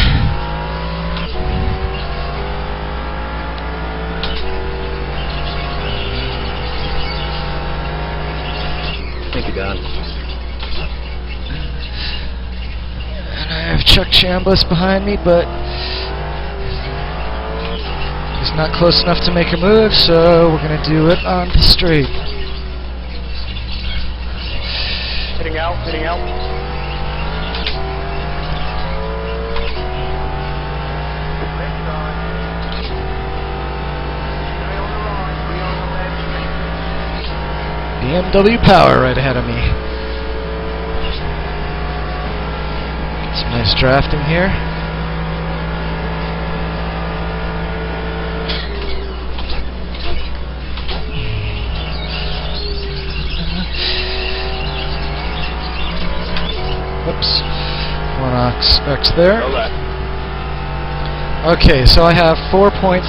Thank you, Don. And I have Chuck Chambliss behind me, but he's not close enough to make a move, so we're going to do it on the straight. Hitting out, hitting out. BMW power right ahead of me. Get some nice drafting here. Whoops. 1X there. Go left. Okay, so I have 4.6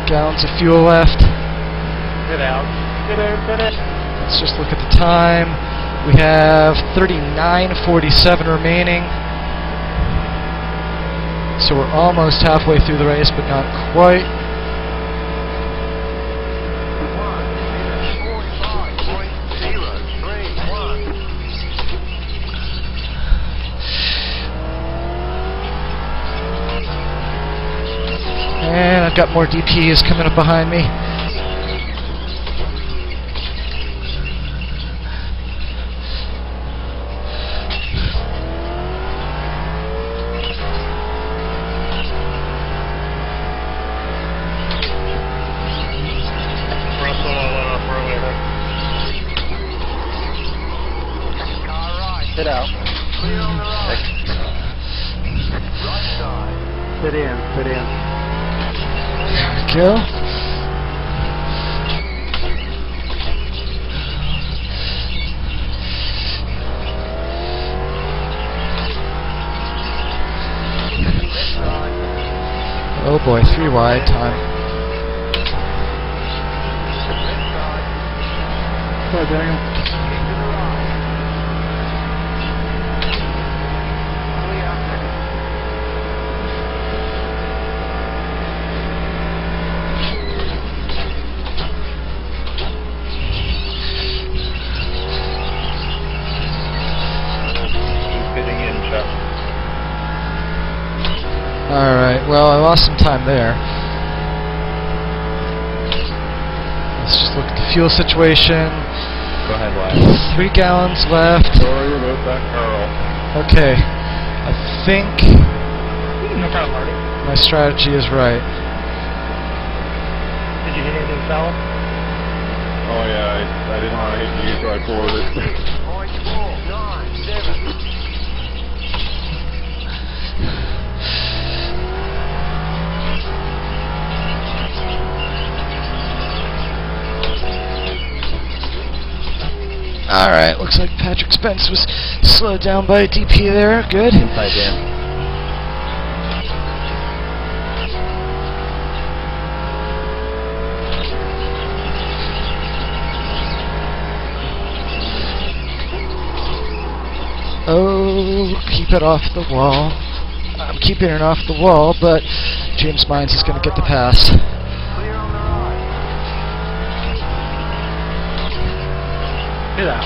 gallons of fuel left. Get out. Get in, get in. Let's just look at the time. We have 39:47 remaining. So we're almost halfway through the race, but not quite. And I've got more DPs coming up behind me. Sit out. Sit in, sit in. There we go. Oh boy, 3 wide time. Hello, Daniel. Alright, well, I lost some time there. Let's just look at the fuel situation. Go ahead, Wyatt. 3 gallons left. Sorry about that, Carl. Okay, I think No problem, Marty. my strategy is right. Did you hit anything, fella? Oh yeah, I didn't want to hit you, so I pulled it. Alright, looks like Patrick Spence was slowed down by a DP there. Good. Inside Dan. Oh, keep it off the wall. I'm keeping it off the wall, but James Mines is going to get the pass. Get out.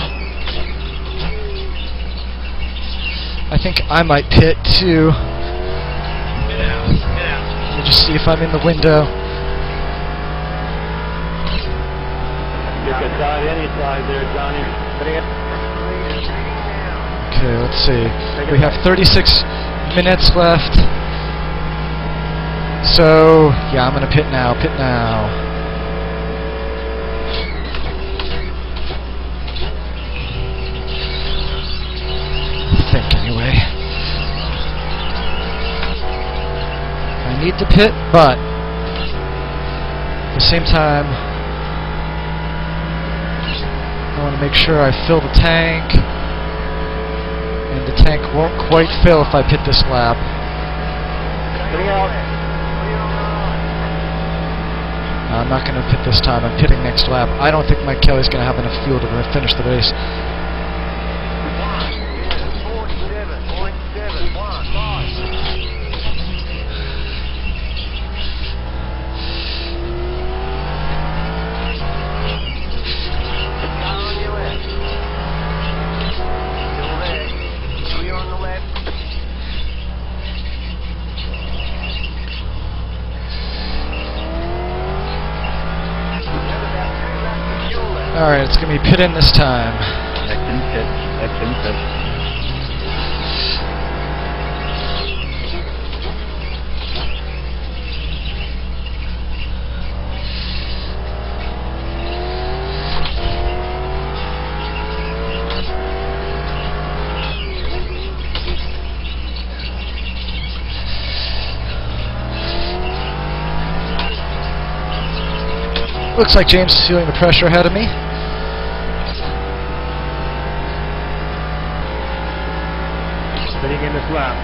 I think I might pit too. Get out. Get out. Let me just see if I'm in the window. You can side any side there, Johnny. Okay, let's see. We have 36 minutes left. So, yeah, I'm going to pit now. Pit now. I think, anyway. I need to pit, but at the same time, I want to make sure I fill the tank. And the tank won't quite fill if I pit this lap. Getting out. I'm not going to pit this time. I'm pitting next lap. I don't think Mike Kelly's going to have enough fuel to finish the race. Alright, it's going to be pit in this time. Excellent pit. Excellent pit. Looks like James is feeling the pressure ahead of me. Sitting in this lap.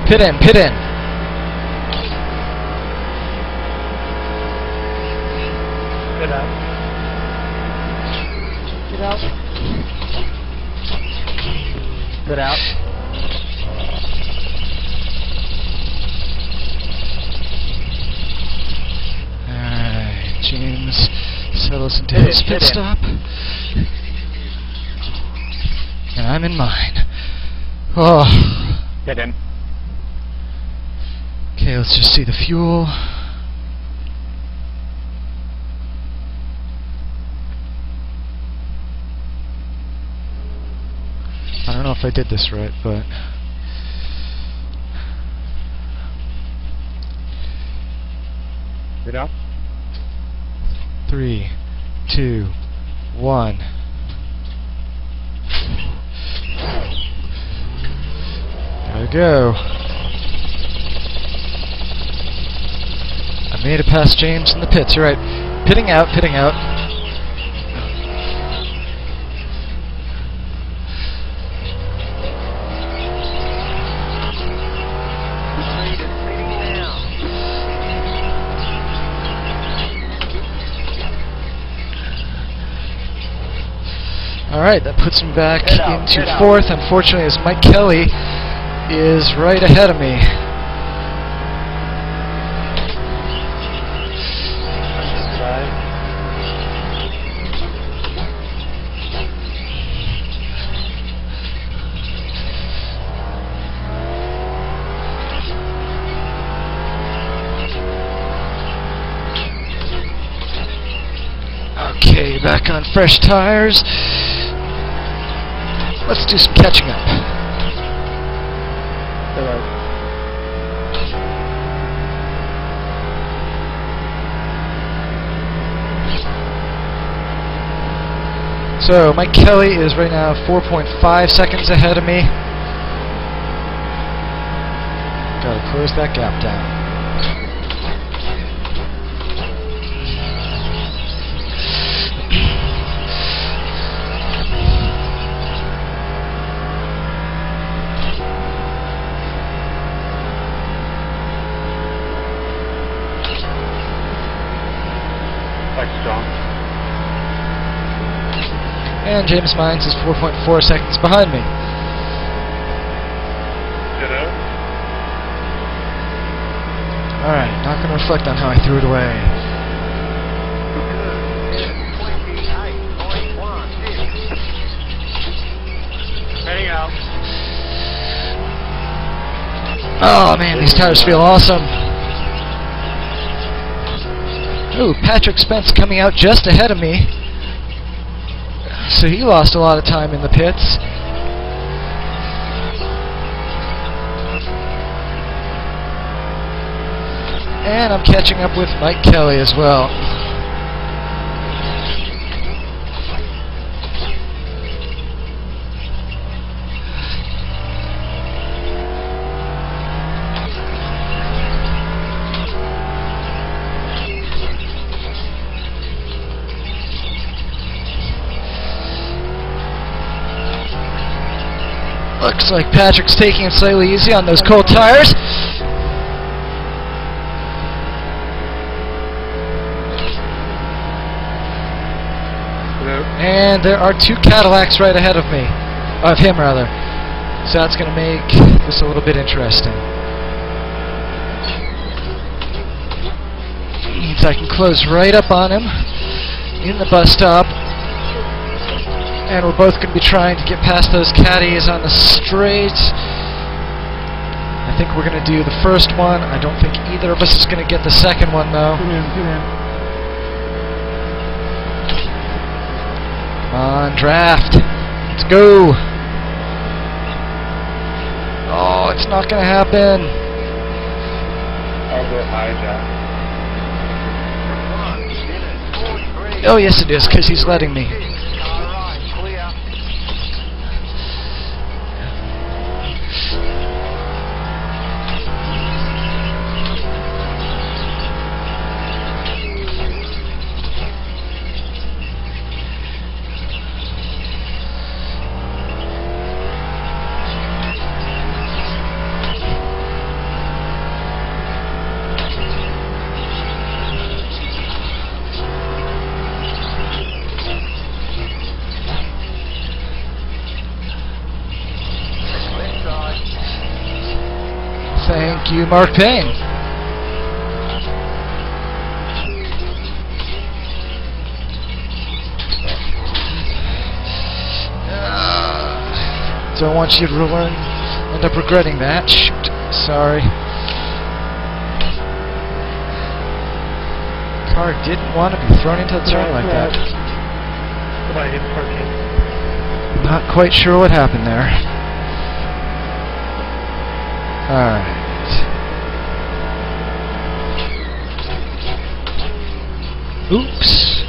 Pit in, pit in. Get out. Get out. Get out. Alright, James settles into his pit stop. And I'm in mine. Oh. Get in. Okay, let's just see the fuel. I don't know if I did this right, but Get out. 3, 2, 1. There we go. I made it past James in the pits. You're right. Pitting out, pitting out. Alright, that puts him back into fourth. Unfortunately, as Mike Kelly is right ahead of me. Okay, back on fresh tires. Let's do some catching up. So Mike Kelly is right now 4.5 seconds ahead of me. Gotta close that gap down. And James Mines is 4.4 seconds behind me. Alright, not going to reflect on how I threw it away. Heading out. Oh man, these tires feel awesome. Ooh, Patrick Spence coming out just ahead of me. So he lost a lot of time in the pits. And I'm catching up with Mike Kelly as well. Looks like Patrick's taking it slightly easy on those cold tires. And there are two Cadillacs right ahead of me. Of him, rather. So that's going to make this a little bit interesting. Means I can close right up on him in the bus stop. And we're both going to be trying to get past those caddies on the straight. I think we're going to do the first one. I don't think either of us is going to get the second one, though. Get in. Come on, draft. Let's go. Oh, it's not going to happen. I'll go hijack. Oh, yes it is, because he's letting me. Thank you, Mark Payne. Don't want you to end up regretting that. Shoot. Sorry. Car didn't want to be thrown into the turn like that. Not quite sure what happened there. Alright. Oops.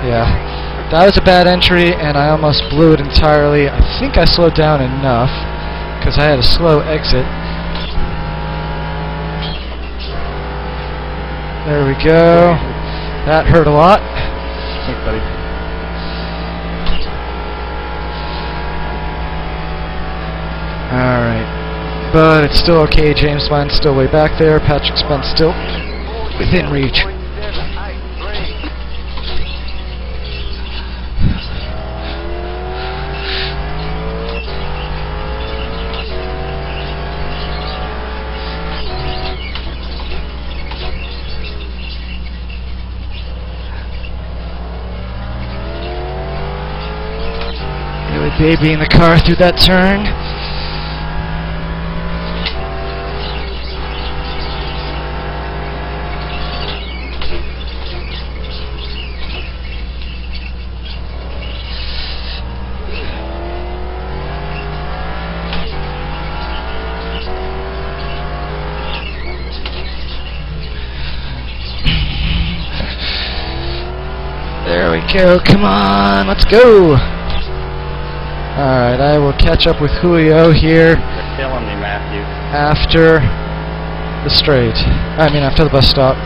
Yeah, that was a bad entry and I almost blew it entirely. I think I slowed down enough because I had a slow exit. There we go. That hurt a lot. Thanks, buddy. Alright. But it's still okay. James Bond's still way back there. Patrick's Bond's still within reach. Really babying the car through that turn. There we go, come on, let's go! Alright, I will catch up with Julio here You're killing me, Matthew. after the straight. I mean, after the bus stop.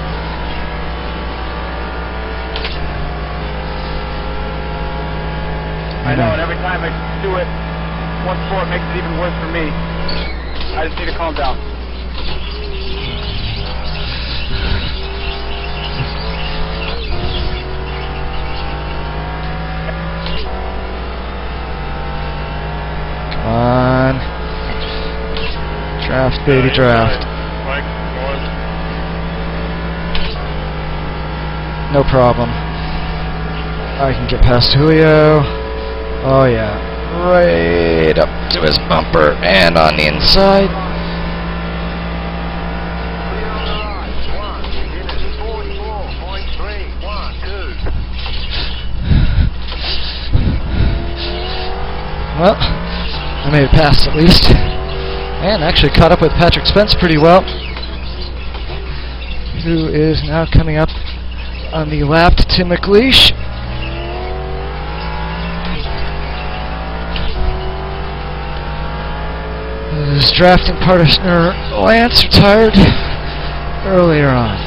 I know, and every time I do it, once more, it makes it even worse for me. I just need to calm down. Come on. Draft, baby, draft. No problem. I can get past Julio. Oh yeah. Right up to his bumper and on the inside. Well, I made it past at least. And actually caught up with Patrick Spence pretty well, who is now coming up on the lap to Tim McLeish. His drafting partner Lance retired earlier on.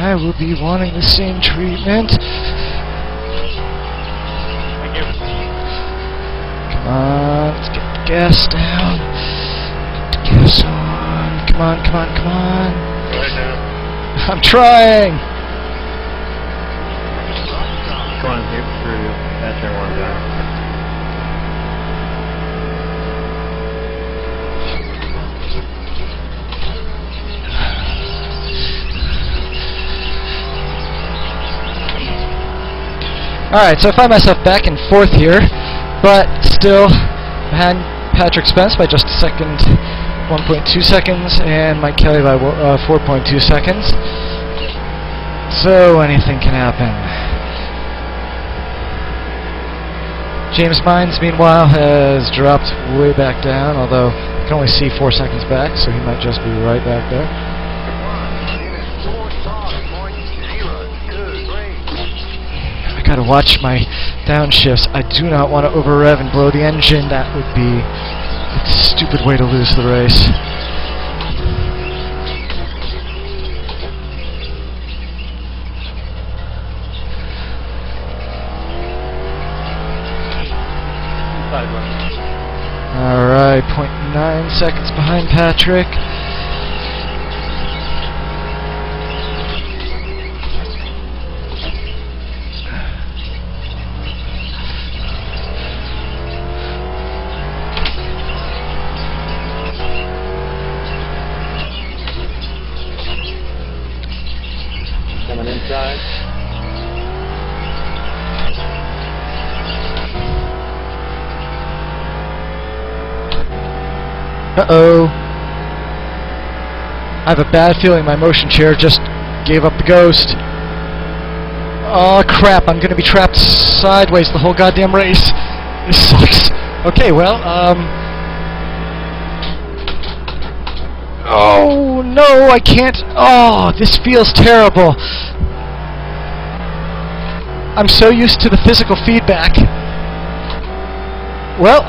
I will be wanting the same treatment. Thank you. Come on, let's get the gas down. Get the gas on. Come on, come on, come on. Go ahead now. I'm trying. Come on, here through that turn one guy. Alright, so I find myself back in 4th here, but still behind Patrick Spence by just a second, 1.2 seconds, and Mike Kelly by 4.2 seconds. So anything can happen. James Mines, meanwhile, has dropped way back down, although I can only see 4 seconds back, so he might just be right back there. I gotta watch my downshifts. I do not want to over-rev and blow the engine. That would be a stupid way to lose the race. Alright, 0.9 seconds behind Patrick. Coming inside. Uh-oh. I have a bad feeling my motion chair just gave up the ghost. Oh crap, I'm gonna be trapped sideways the whole goddamn race. This sucks. Okay, well, oh no, I can't. Oh, this feels terrible. I'm so used to the physical feedback. Well,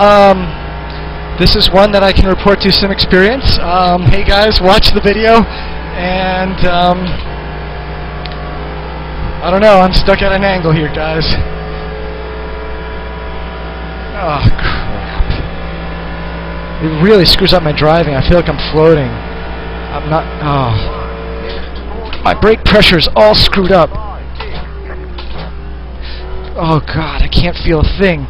this is one that I can report to some experience. Hey guys, watch the video, and I don't know, I'm stuck at an angle here, guys. Oh crap. It really screws up my driving. I feel like I'm floating. I'm not, oh. My brake pressure is all screwed up. Oh god, I can't feel a thing.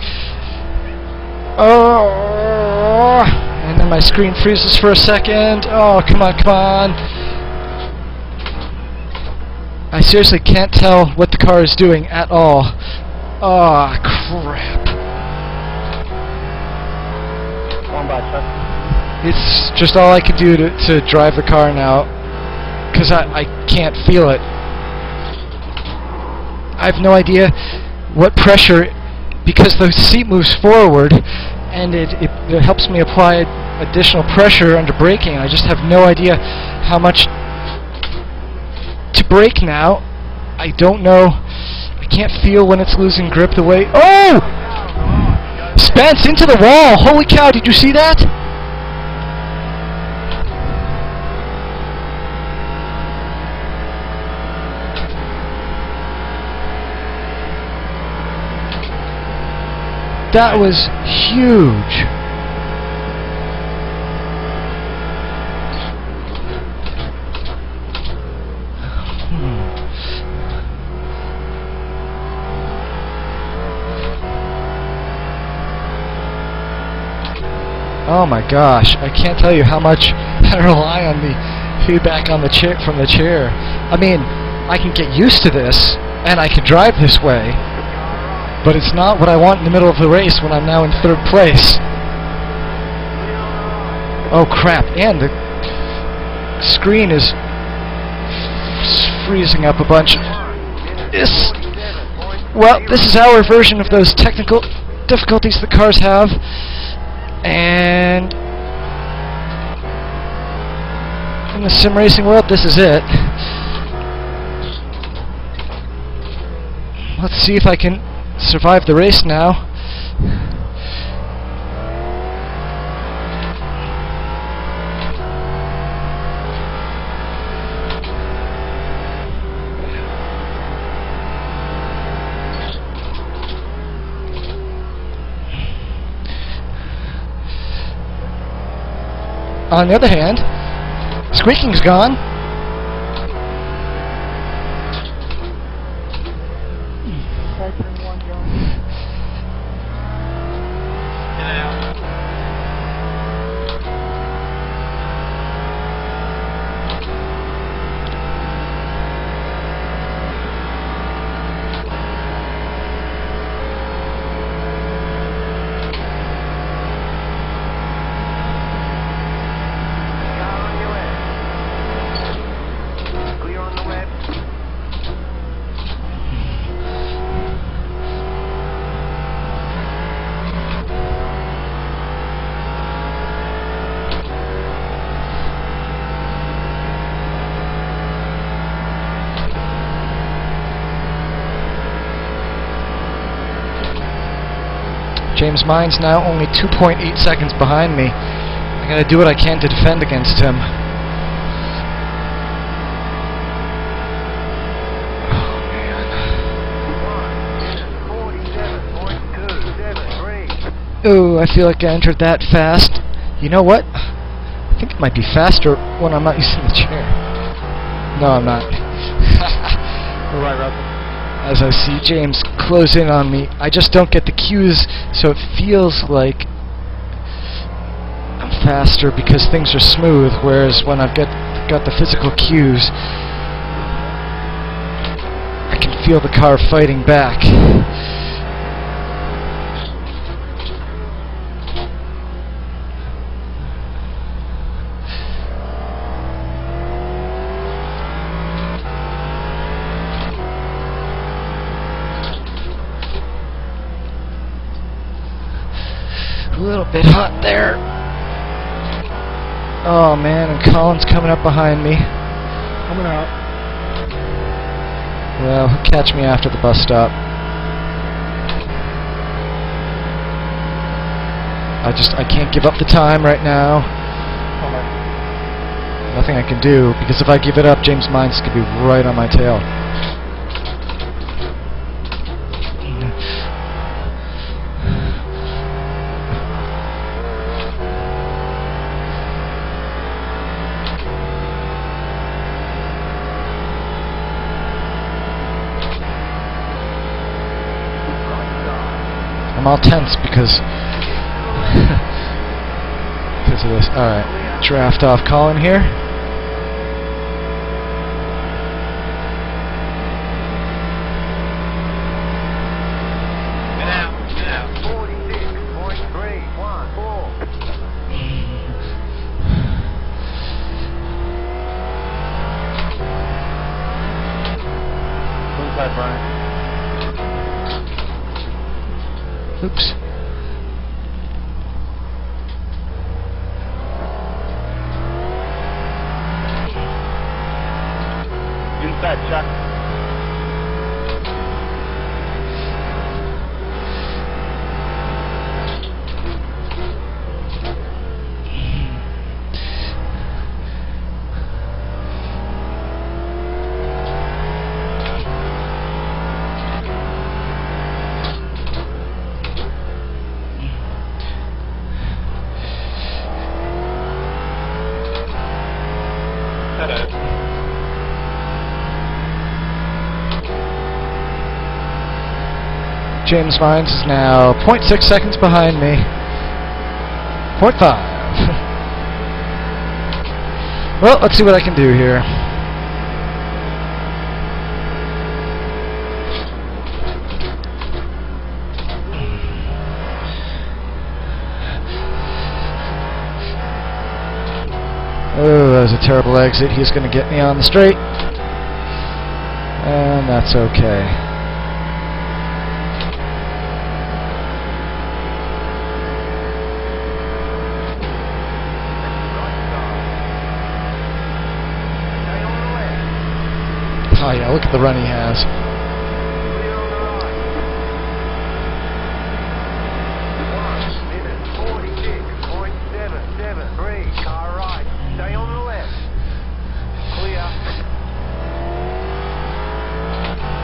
Oh, and then my screen freezes for a second. Oh, come on, come on. I seriously can't tell what the car is doing at all. Oh, crap. One by Chuck. It's just all I can do to drive the car now, because I can't feel it. I have no idea what pressure, because the seat moves forward, and it helps me apply additional pressure under braking. I just have no idea how much to brake now. I don't know. I can't feel when it's losing grip the way... Oh! Spence into the wall! Holy cow, did you see that? That was huge. Oh my gosh, I can't tell you how much I rely on the feedback on the chair from the chair. I mean, I can get used to this and I can drive this way, but it's not what I want in the middle of the race when I'm now in 3rd place. Oh crap, and the screen is freezing up a bunch. Well, this is our version of those technical difficulties the cars have, and in the sim racing world, this is it. Let's see if I can survive the race now. on the other hand, squeaking's gone. James Mine's now only 2.8 seconds behind me. I gotta do what I can to defend against him. Oh man. Oh, I feel like I entered that fast. You know what? I think it might be faster when I'm not using the chair. No, I'm not. Right, Russell. As I see James close in on me, I just don't get the cues, so it feels like I'm faster because things are smooth, whereas when I've got the physical cues, I can feel the car fighting back. A little bit hot there. Oh man, and Colin's coming up behind me. Coming out. Well, he'll catch me after the bus stop. I can't give up the time right now. Nothing I can do, because if I give it up, James Mines could be right on my tail. I'm all tense because of this. Alright, draft off Colin here. Get out. 46.314. Inside, Brian. Oops. Inside, Chuck. James Mines is now 0.6 seconds behind me. 0.5. Well, let's see what I can do here. Oh, that was a terrible exit. He's going to get me on the straight. And that's okay. Oh yeah, look at the run he has.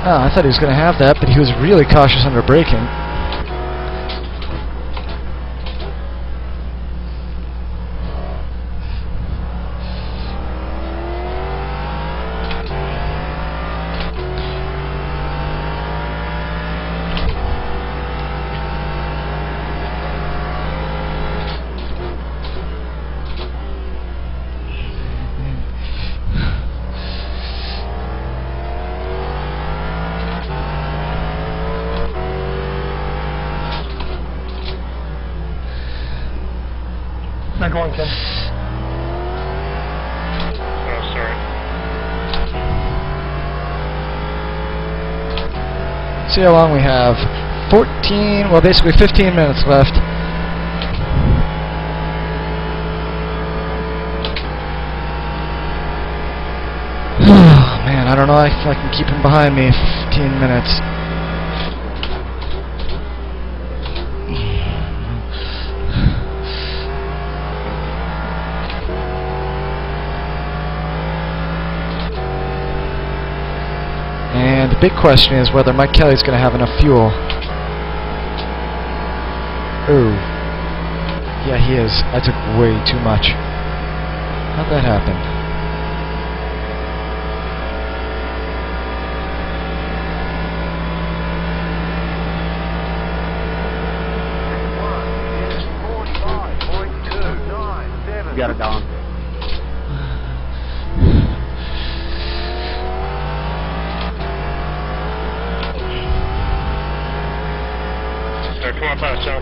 Oh, I thought he was going to have that, but he was really cautious under braking. Moncton. Oh, sorry. See how long we have. 14, well, basically 15 minutes left. Oh, man, I don't know if I can keep him behind me 15 minutes. And the big question is whether Mike Kelly's going to have enough fuel. Ooh. Yeah, he is. I took way too much. How'd that happen? You got it, Don. Come on, past Joe.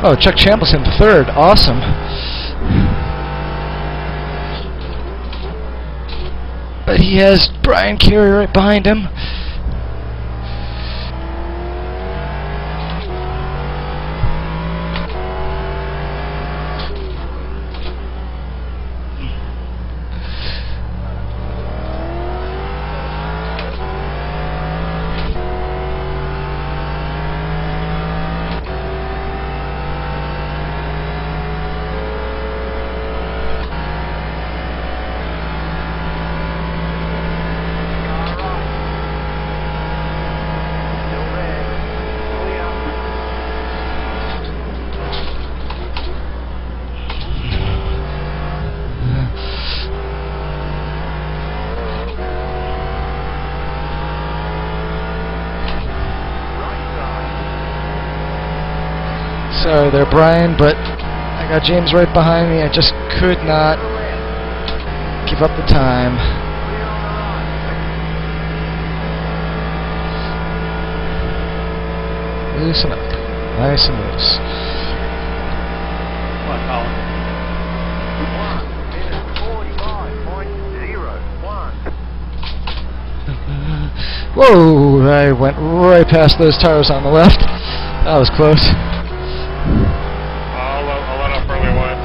Oh, Chuck Chambliss third. Awesome. But he has Brian Carey right behind him. Sorry there, Brian, but I got James right behind me. I just could not keep up the time. Loosen up. Nice and loose. Come on, Colin. 1:45.01. Whoa! I went right past those tires on the left. That was close. I'll let up early one.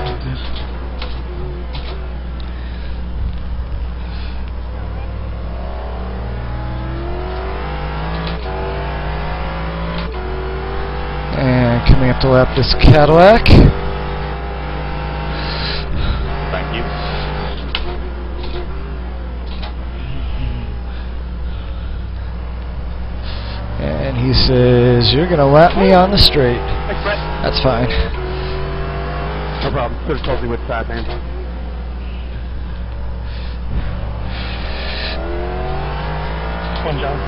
And coming up to lap this Cadillac. Thank you. And he says, "You're gonna lap me on the straight." Thanks, Brett. That's fine. No problem. Could have told you which side, man. Come on, John.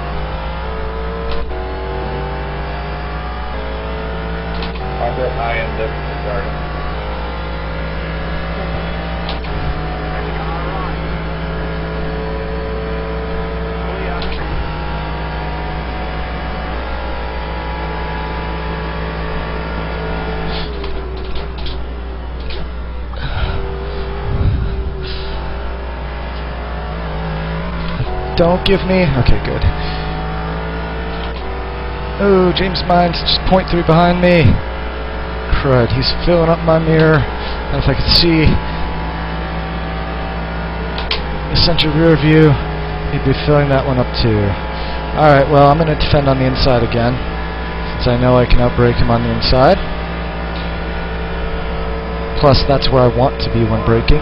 I am the starter. Don't give me. Okay, good. Oh, James Mines just 0.3 behind me. Crud, he's filling up my mirror. And if I could see the center rear view, he'd be filling that one up too. Alright, well, I'm going to defend on the inside again, since I know I can outbrake him on the inside. Plus, that's where I want to be when braking.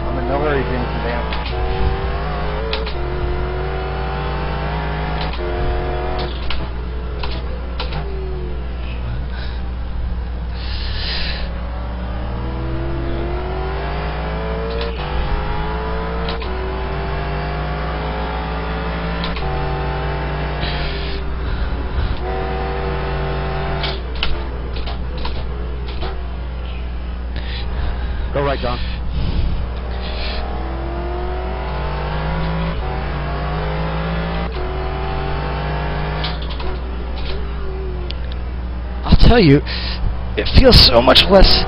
I'm in no hurry, Jameson, damn. Go right, Don. I'll tell you, it feels so much less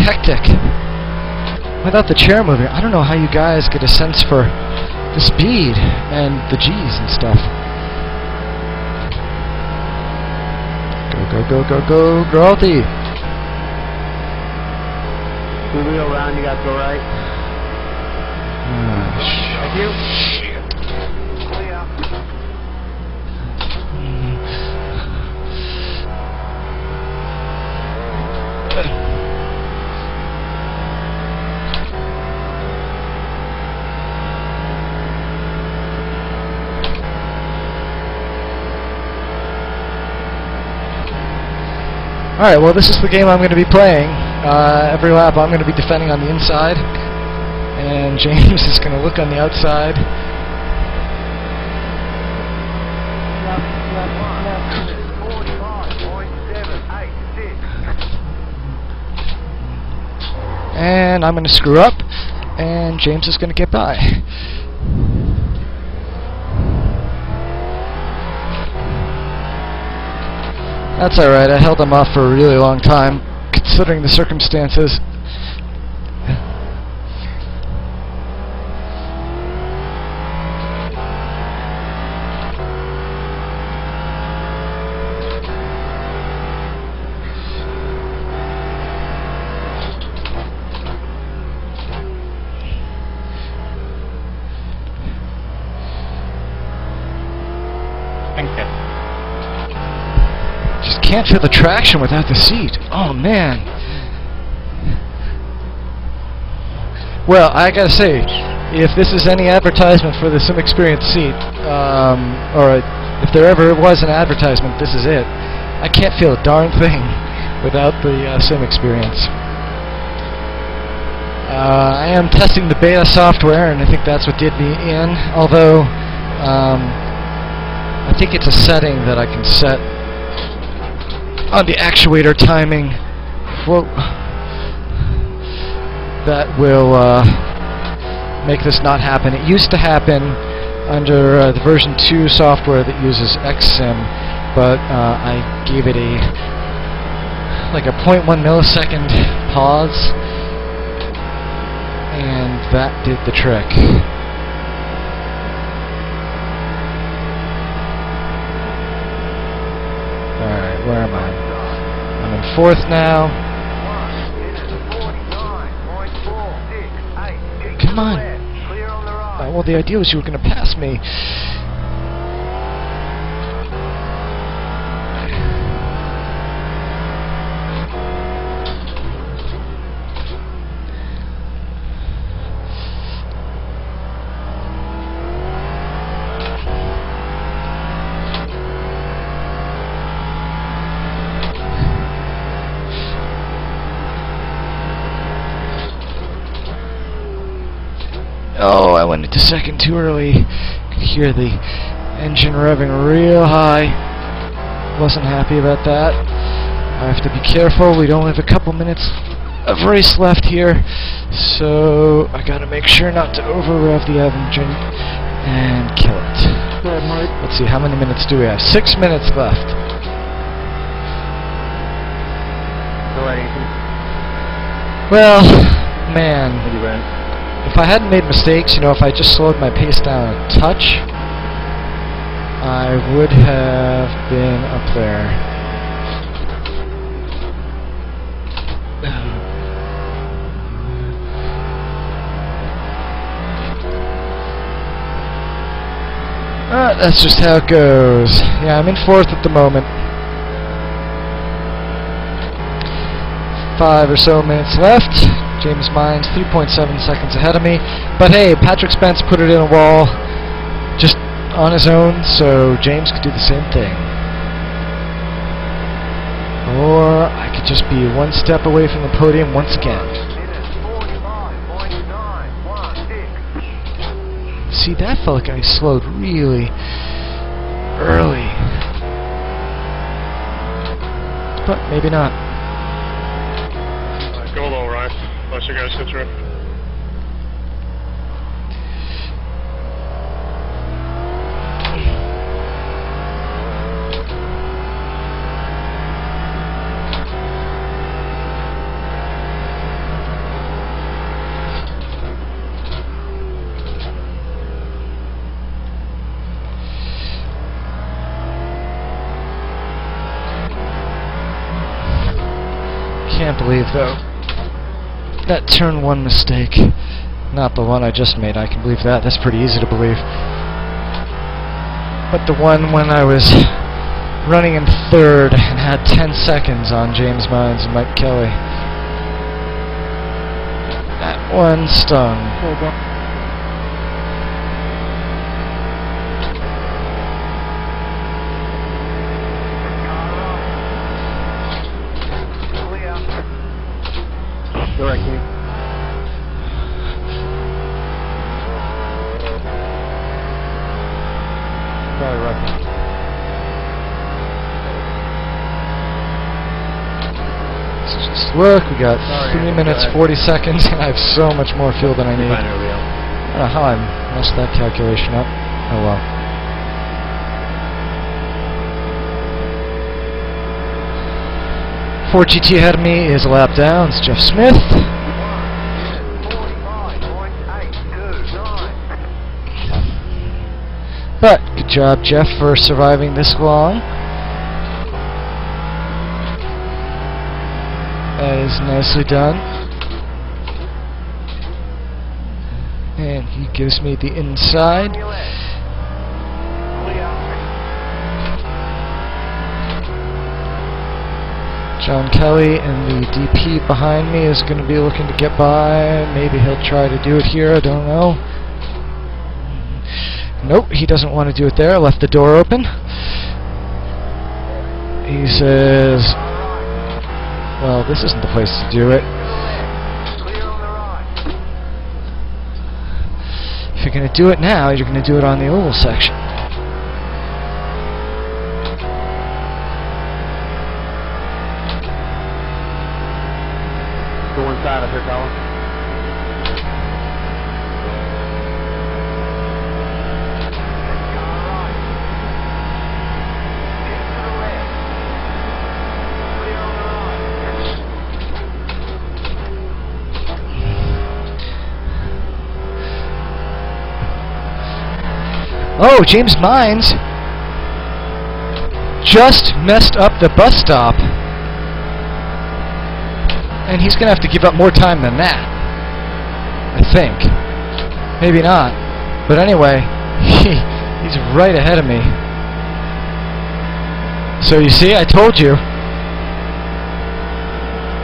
hectic without the chair moving. I don't know how you guys get a sense for the speed and the G's and stuff. Go, go, go, go, go, Gralty. The wheel round, you gotta go right. Thank you. Clear. Alright, well this is the game I'm going to be playing. Every lap I'm going to be defending on the inside, and James is going to look on the outside. And I'm going to screw up, and James is going to get by. That's alright, I held him off for a really long time, considering the circumstances. Can't feel the traction without the seat. Oh man. Well, I gotta say, if this is any advertisement for the Sim Experience seat, or if there ever was an advertisement, this is it. I can't feel a darn thing without the Sim Experience. I am testing the beta software, and I think that's what did me in. Although, I think it's a setting that I can set on the actuator timing, whoa, that will make this not happen. It used to happen under the version 2 software that uses XSim, but I gave it like a 0.1 millisecond pause, and that did the trick. Alright, where am I? I'm in 4th now. Come on. Well, the idea was you were going to pass me. Oh, I went into 2nd too early. Could hear the engine revving real high. Wasn't happy about that. I have to be careful. We only have a couple minutes of race left here, so I gotta make sure not to over-rev the engine and kill it. Let's see, how many minutes do we have? 6 minutes left. Go ahead, Ethan. Well, man. If I hadn't made mistakes, you know, if I just slowed my pace down a touch, I would have been up there. That's just how it goes. Yeah, I'm in 4th at the moment. 5 or so minutes left. James Mines 3.7 seconds ahead of me. But hey, Patrick Spence put it in a wall just on his own, so James could do the same thing. Or I could just be one step away from the podium once again. See, that felt like I slowed really early. But maybe not. Go low, Ryan. Unless you guys sit through. Can't believe though that turn 1 mistake, not the one I just made. I can believe that. That's pretty easy to believe. But the one when I was running in 3rd and had 10 seconds on James Mines and Mike Kelly, that one stung. Direct me. Sorry, Russell. Let's just look, we got 3 minutes 40 seconds and I have so much more fuel than I need. I don't know how I messed that calculation up. Oh well. Ford GT ahead of me is a lap down. It's Jeff Smith. But good job, Jeff, for surviving this long. That is nicely done. And he gives me the inside. John Kelly and the DP behind me is going to be looking to get by. Maybe he'll try to do it here, I don't know. Nope, he doesn't want to do it there. I left the door open. He says, well, this isn't the place to do it. If you're going to do it now, you're going to do it on the oval section. Go inside of here, Colin. Oh, James Mines just messed up the bus stop. And he's going to have to give up more time than that. I think. Maybe not. But anyway, he's right ahead of me. So you see, I told you.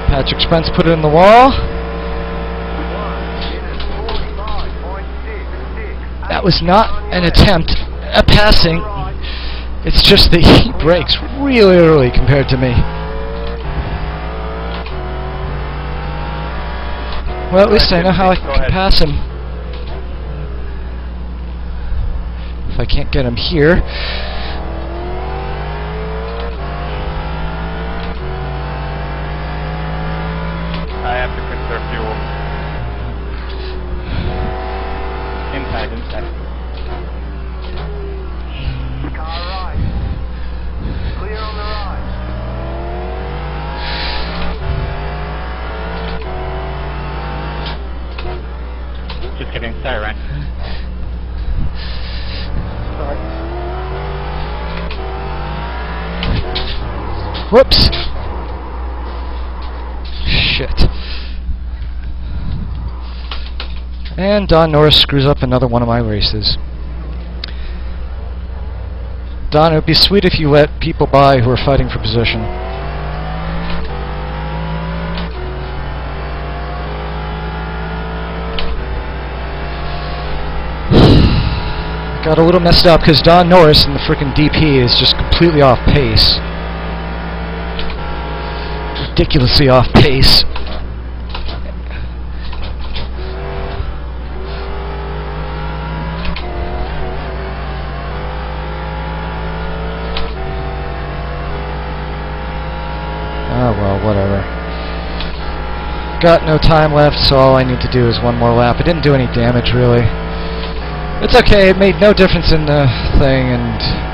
Patrick Spence put it in the wall. That was not an attempt at passing. It's just that he brakes really early compared to me. Well, at least I know how I can pass him. If I can't get him here. I have to conserve fuel. Inside. Car right. Clear on the right. Just kidding. Sorry, Ryan. Whoops. Shit. And Don Norris screws up another one of my races. Don, it would be sweet if you let people by who are fighting for position. Got a little messed up because Don Norris and the frickin' DP is just completely off pace. Ridiculously off pace. Oh well, whatever. got no time left, so all I need to do is one more lap. It didn't do any damage, really. It's okay, it made no difference in the thing, and...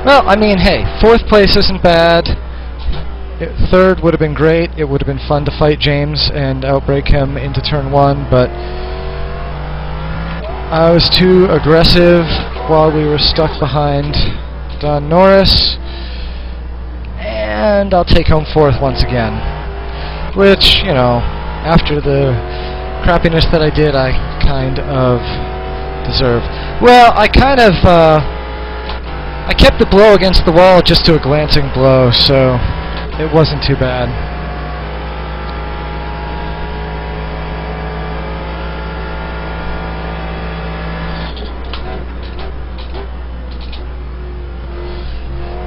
Well, I mean, hey, 4th place isn't bad. 3rd would have been great. It would have been fun to fight James and outbrake him into turn 1, but I was too aggressive while we were stuck behind Don Norris, and I'll take home 4th once again. Which, you know, after the crappiness that I did, I kind of deserve. Well, I kept the blow against the wall just to a glancing blow, so it wasn't too bad.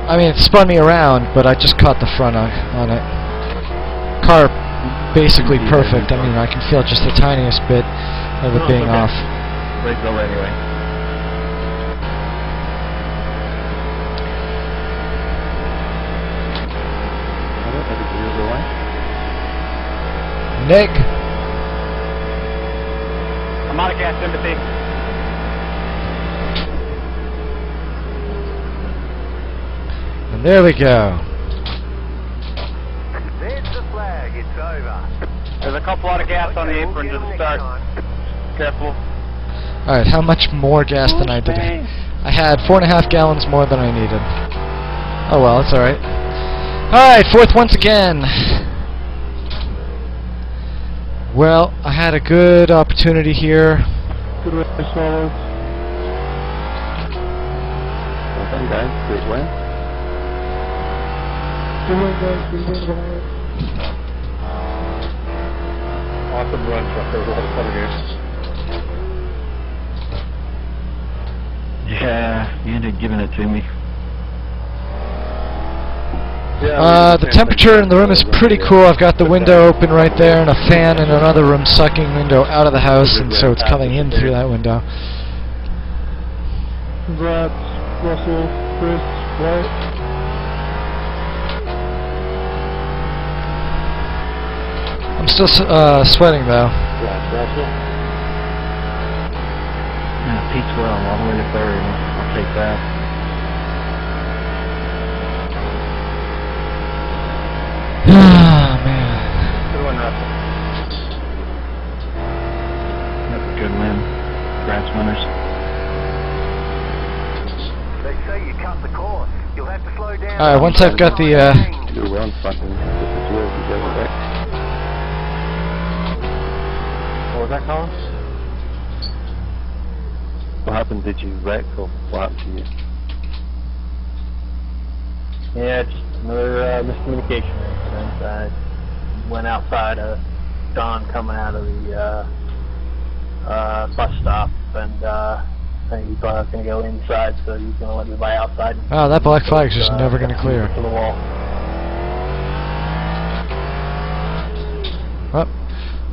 I mean, it spun me around, but I just caught the front on it. Car basically perfect. I mean, I can feel just the tiniest bit of it being off. Race over anyway. Nick. I'm out of gas, Timothy. And there we go. There's the flag, it's over. There's a couple out of gas on the apron to the start. Careful. Alright, how much more gas than I did? I had 4.5 gallons more than I needed. Oh well, it's alright. Alright, 4th once again. Well, I had a good opportunity here. Good race, fellas. Well done, guys. Great win. Good win, guys. Good win, guys. Awesome run, Chuck. There was a lot of fun here. Yeah, you ended up giving it to me. The temperature in the room is pretty cool. I've got the window open right there and a fan in another room sucking window out of the house, and so it's coming in through that window. Congrats, Russell, Chris, White. I'm still sweating though. Congrats, Russell. Yeah, Pete's well, all the way to 3rd. I'll take that. Ah, man. Good one, Russell. That's a good win. Congrats, winners. They say you cut the course. You'll have to slow down. Alright, once I've got the, You're well fucking with the two of you guys, right? What was that, Colin? What happened? Did you wreck or what happened to you? Yeah, just another miscommunication incident. I went outside of Don coming out of the bus stop, and I think he thought I was going to go inside, so he was going to let me by outside. oh, that black flag's just never going to clear. To the wall. Well,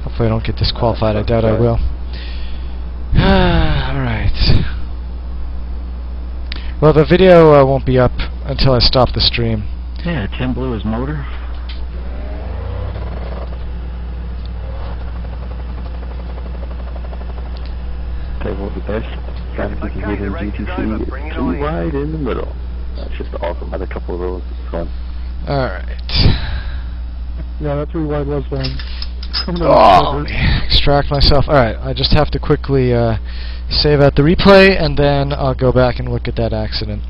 hopefully I don't get disqualified. I doubt I will. Alright. Well, the video won't be up until I stop the stream. Yeah, Tim blew his motor. Okay, well, the best strategy to get in GTC is too wide in the middle. That's just awesome. Had a couple of those. It's fun. Alright. Yeah, that 3 wide was fun. Oh, let me extract myself. Alright, I just have to quickly save out the replay, and then I'll go back and look at that accident.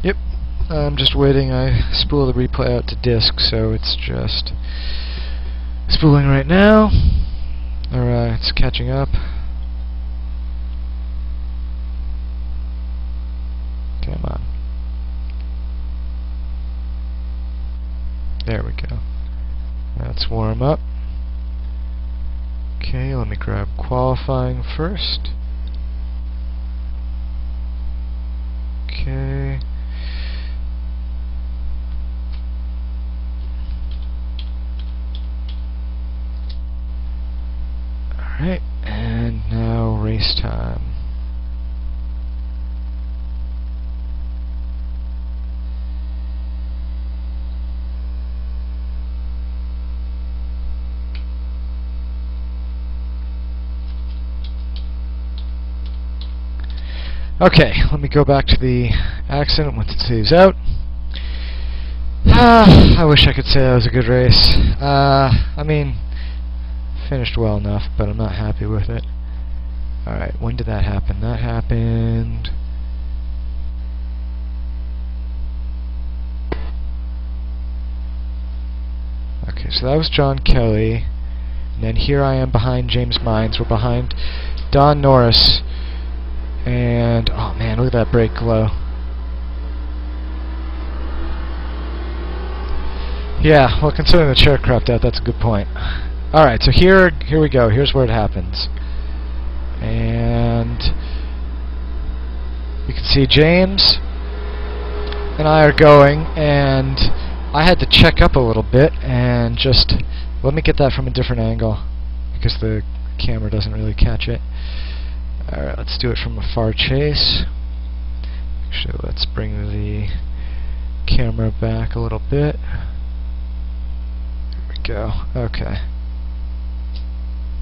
Yep, I'm just waiting. I spool the replay out to disk, so it's just spooling right now. Alright, it's catching up. Come on. There we go. Let's warm up. Okay, let me grab qualifying first. Okay. Alright, and now race time. Okay, let me go back to the accident once it saves out. I wish I could say that was a good race. I mean, finished well enough, but I'm not happy with it. Alright, when did that happen? That happened... Okay, so that was John Kelly. And then here I am behind James Mines. We're behind Don Norris. And, oh man, look at that brake glow. Yeah, well, considering the chair crapped out, that's a good point. Alright, so here we go. Here's where it happens. And you can see James and I are going, and I had to check up a little bit and just... Let me get that from a different angle, because the camera doesn't really catch it. Alright, let's do it from a far chase. Actually, let's bring the camera back a little bit. There we go. Okay.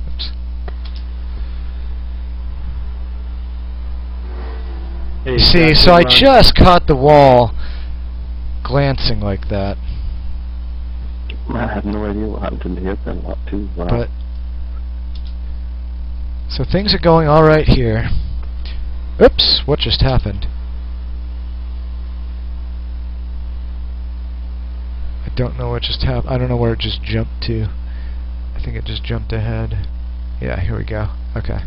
Oops. Hey, See, so I just caught the wall glancing like that. I have no idea what happened to me. It's been a lot too. Wow. But so things are going all right here. Oops, what just happened? I don't know what just happened. I don't know where it just jumped to. I think it just jumped ahead. Yeah, here we go. Okay.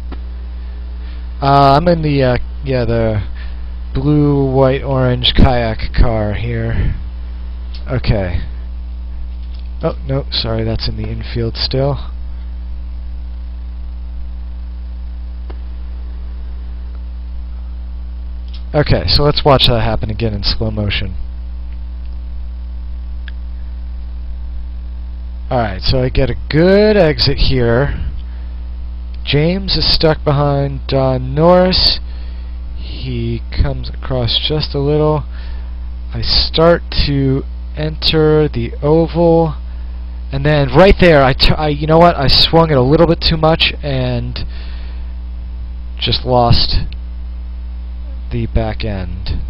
I'm in the the blue, white, orange kayak car here. Okay. Oh, no, sorry, that's in the infield still. Okay, so let's watch that happen again in slow motion. Alright, so I get a good exit here. James is stuck behind Don Norris. He comes across just a little. I start to enter the oval, and then right there, you know what? I swung it a little bit too much and just lost the back end.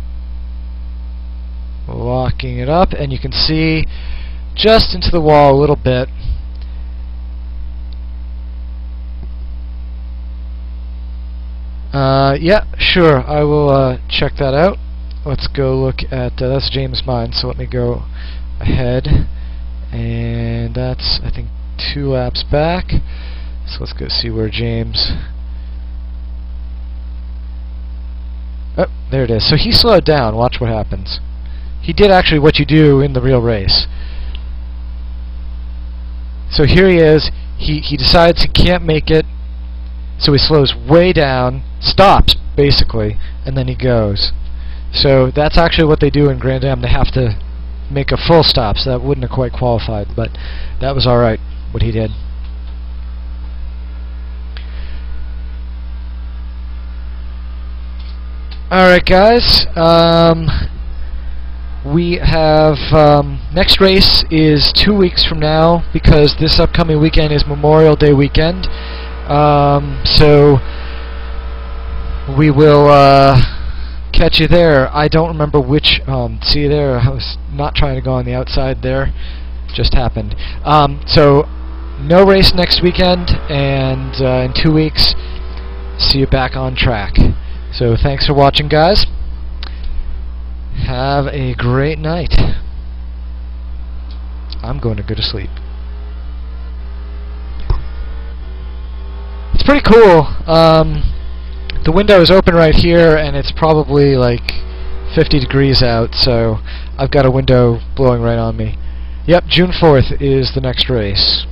Locking it up, and you can see just into the wall a little bit. Yeah, sure, I will check that out. Let's go look at, that's James Mines, so let me go ahead, and that's, I think, 2 laps back. So let's go see where James... Oh, there it is. So he slowed down. Watch what happens. He did actually what you do in the real race. So here he is. He decides he can't make it, so he slows way down, stops, basically, and then he goes. So that's actually what they do in Grand Am. They have to make a full stop, so that wouldn't have quite qualified, but that was alright, what he did. Alright guys, we have, next race is 2 weeks from now, because this upcoming weekend is Memorial Day weekend. So we will catch you there. I don't remember which, see you there, I was not trying to go on the outside there, just happened. So no race next weekend, and in 2 weeks, see you back on track. So thanks for watching, guys. Have a great night. I'm going to go to sleep. It's pretty cool. The window is open right here, and it's probably like 50 degrees out, so I've got a window blowing right on me. Yep, June 4th is the next race.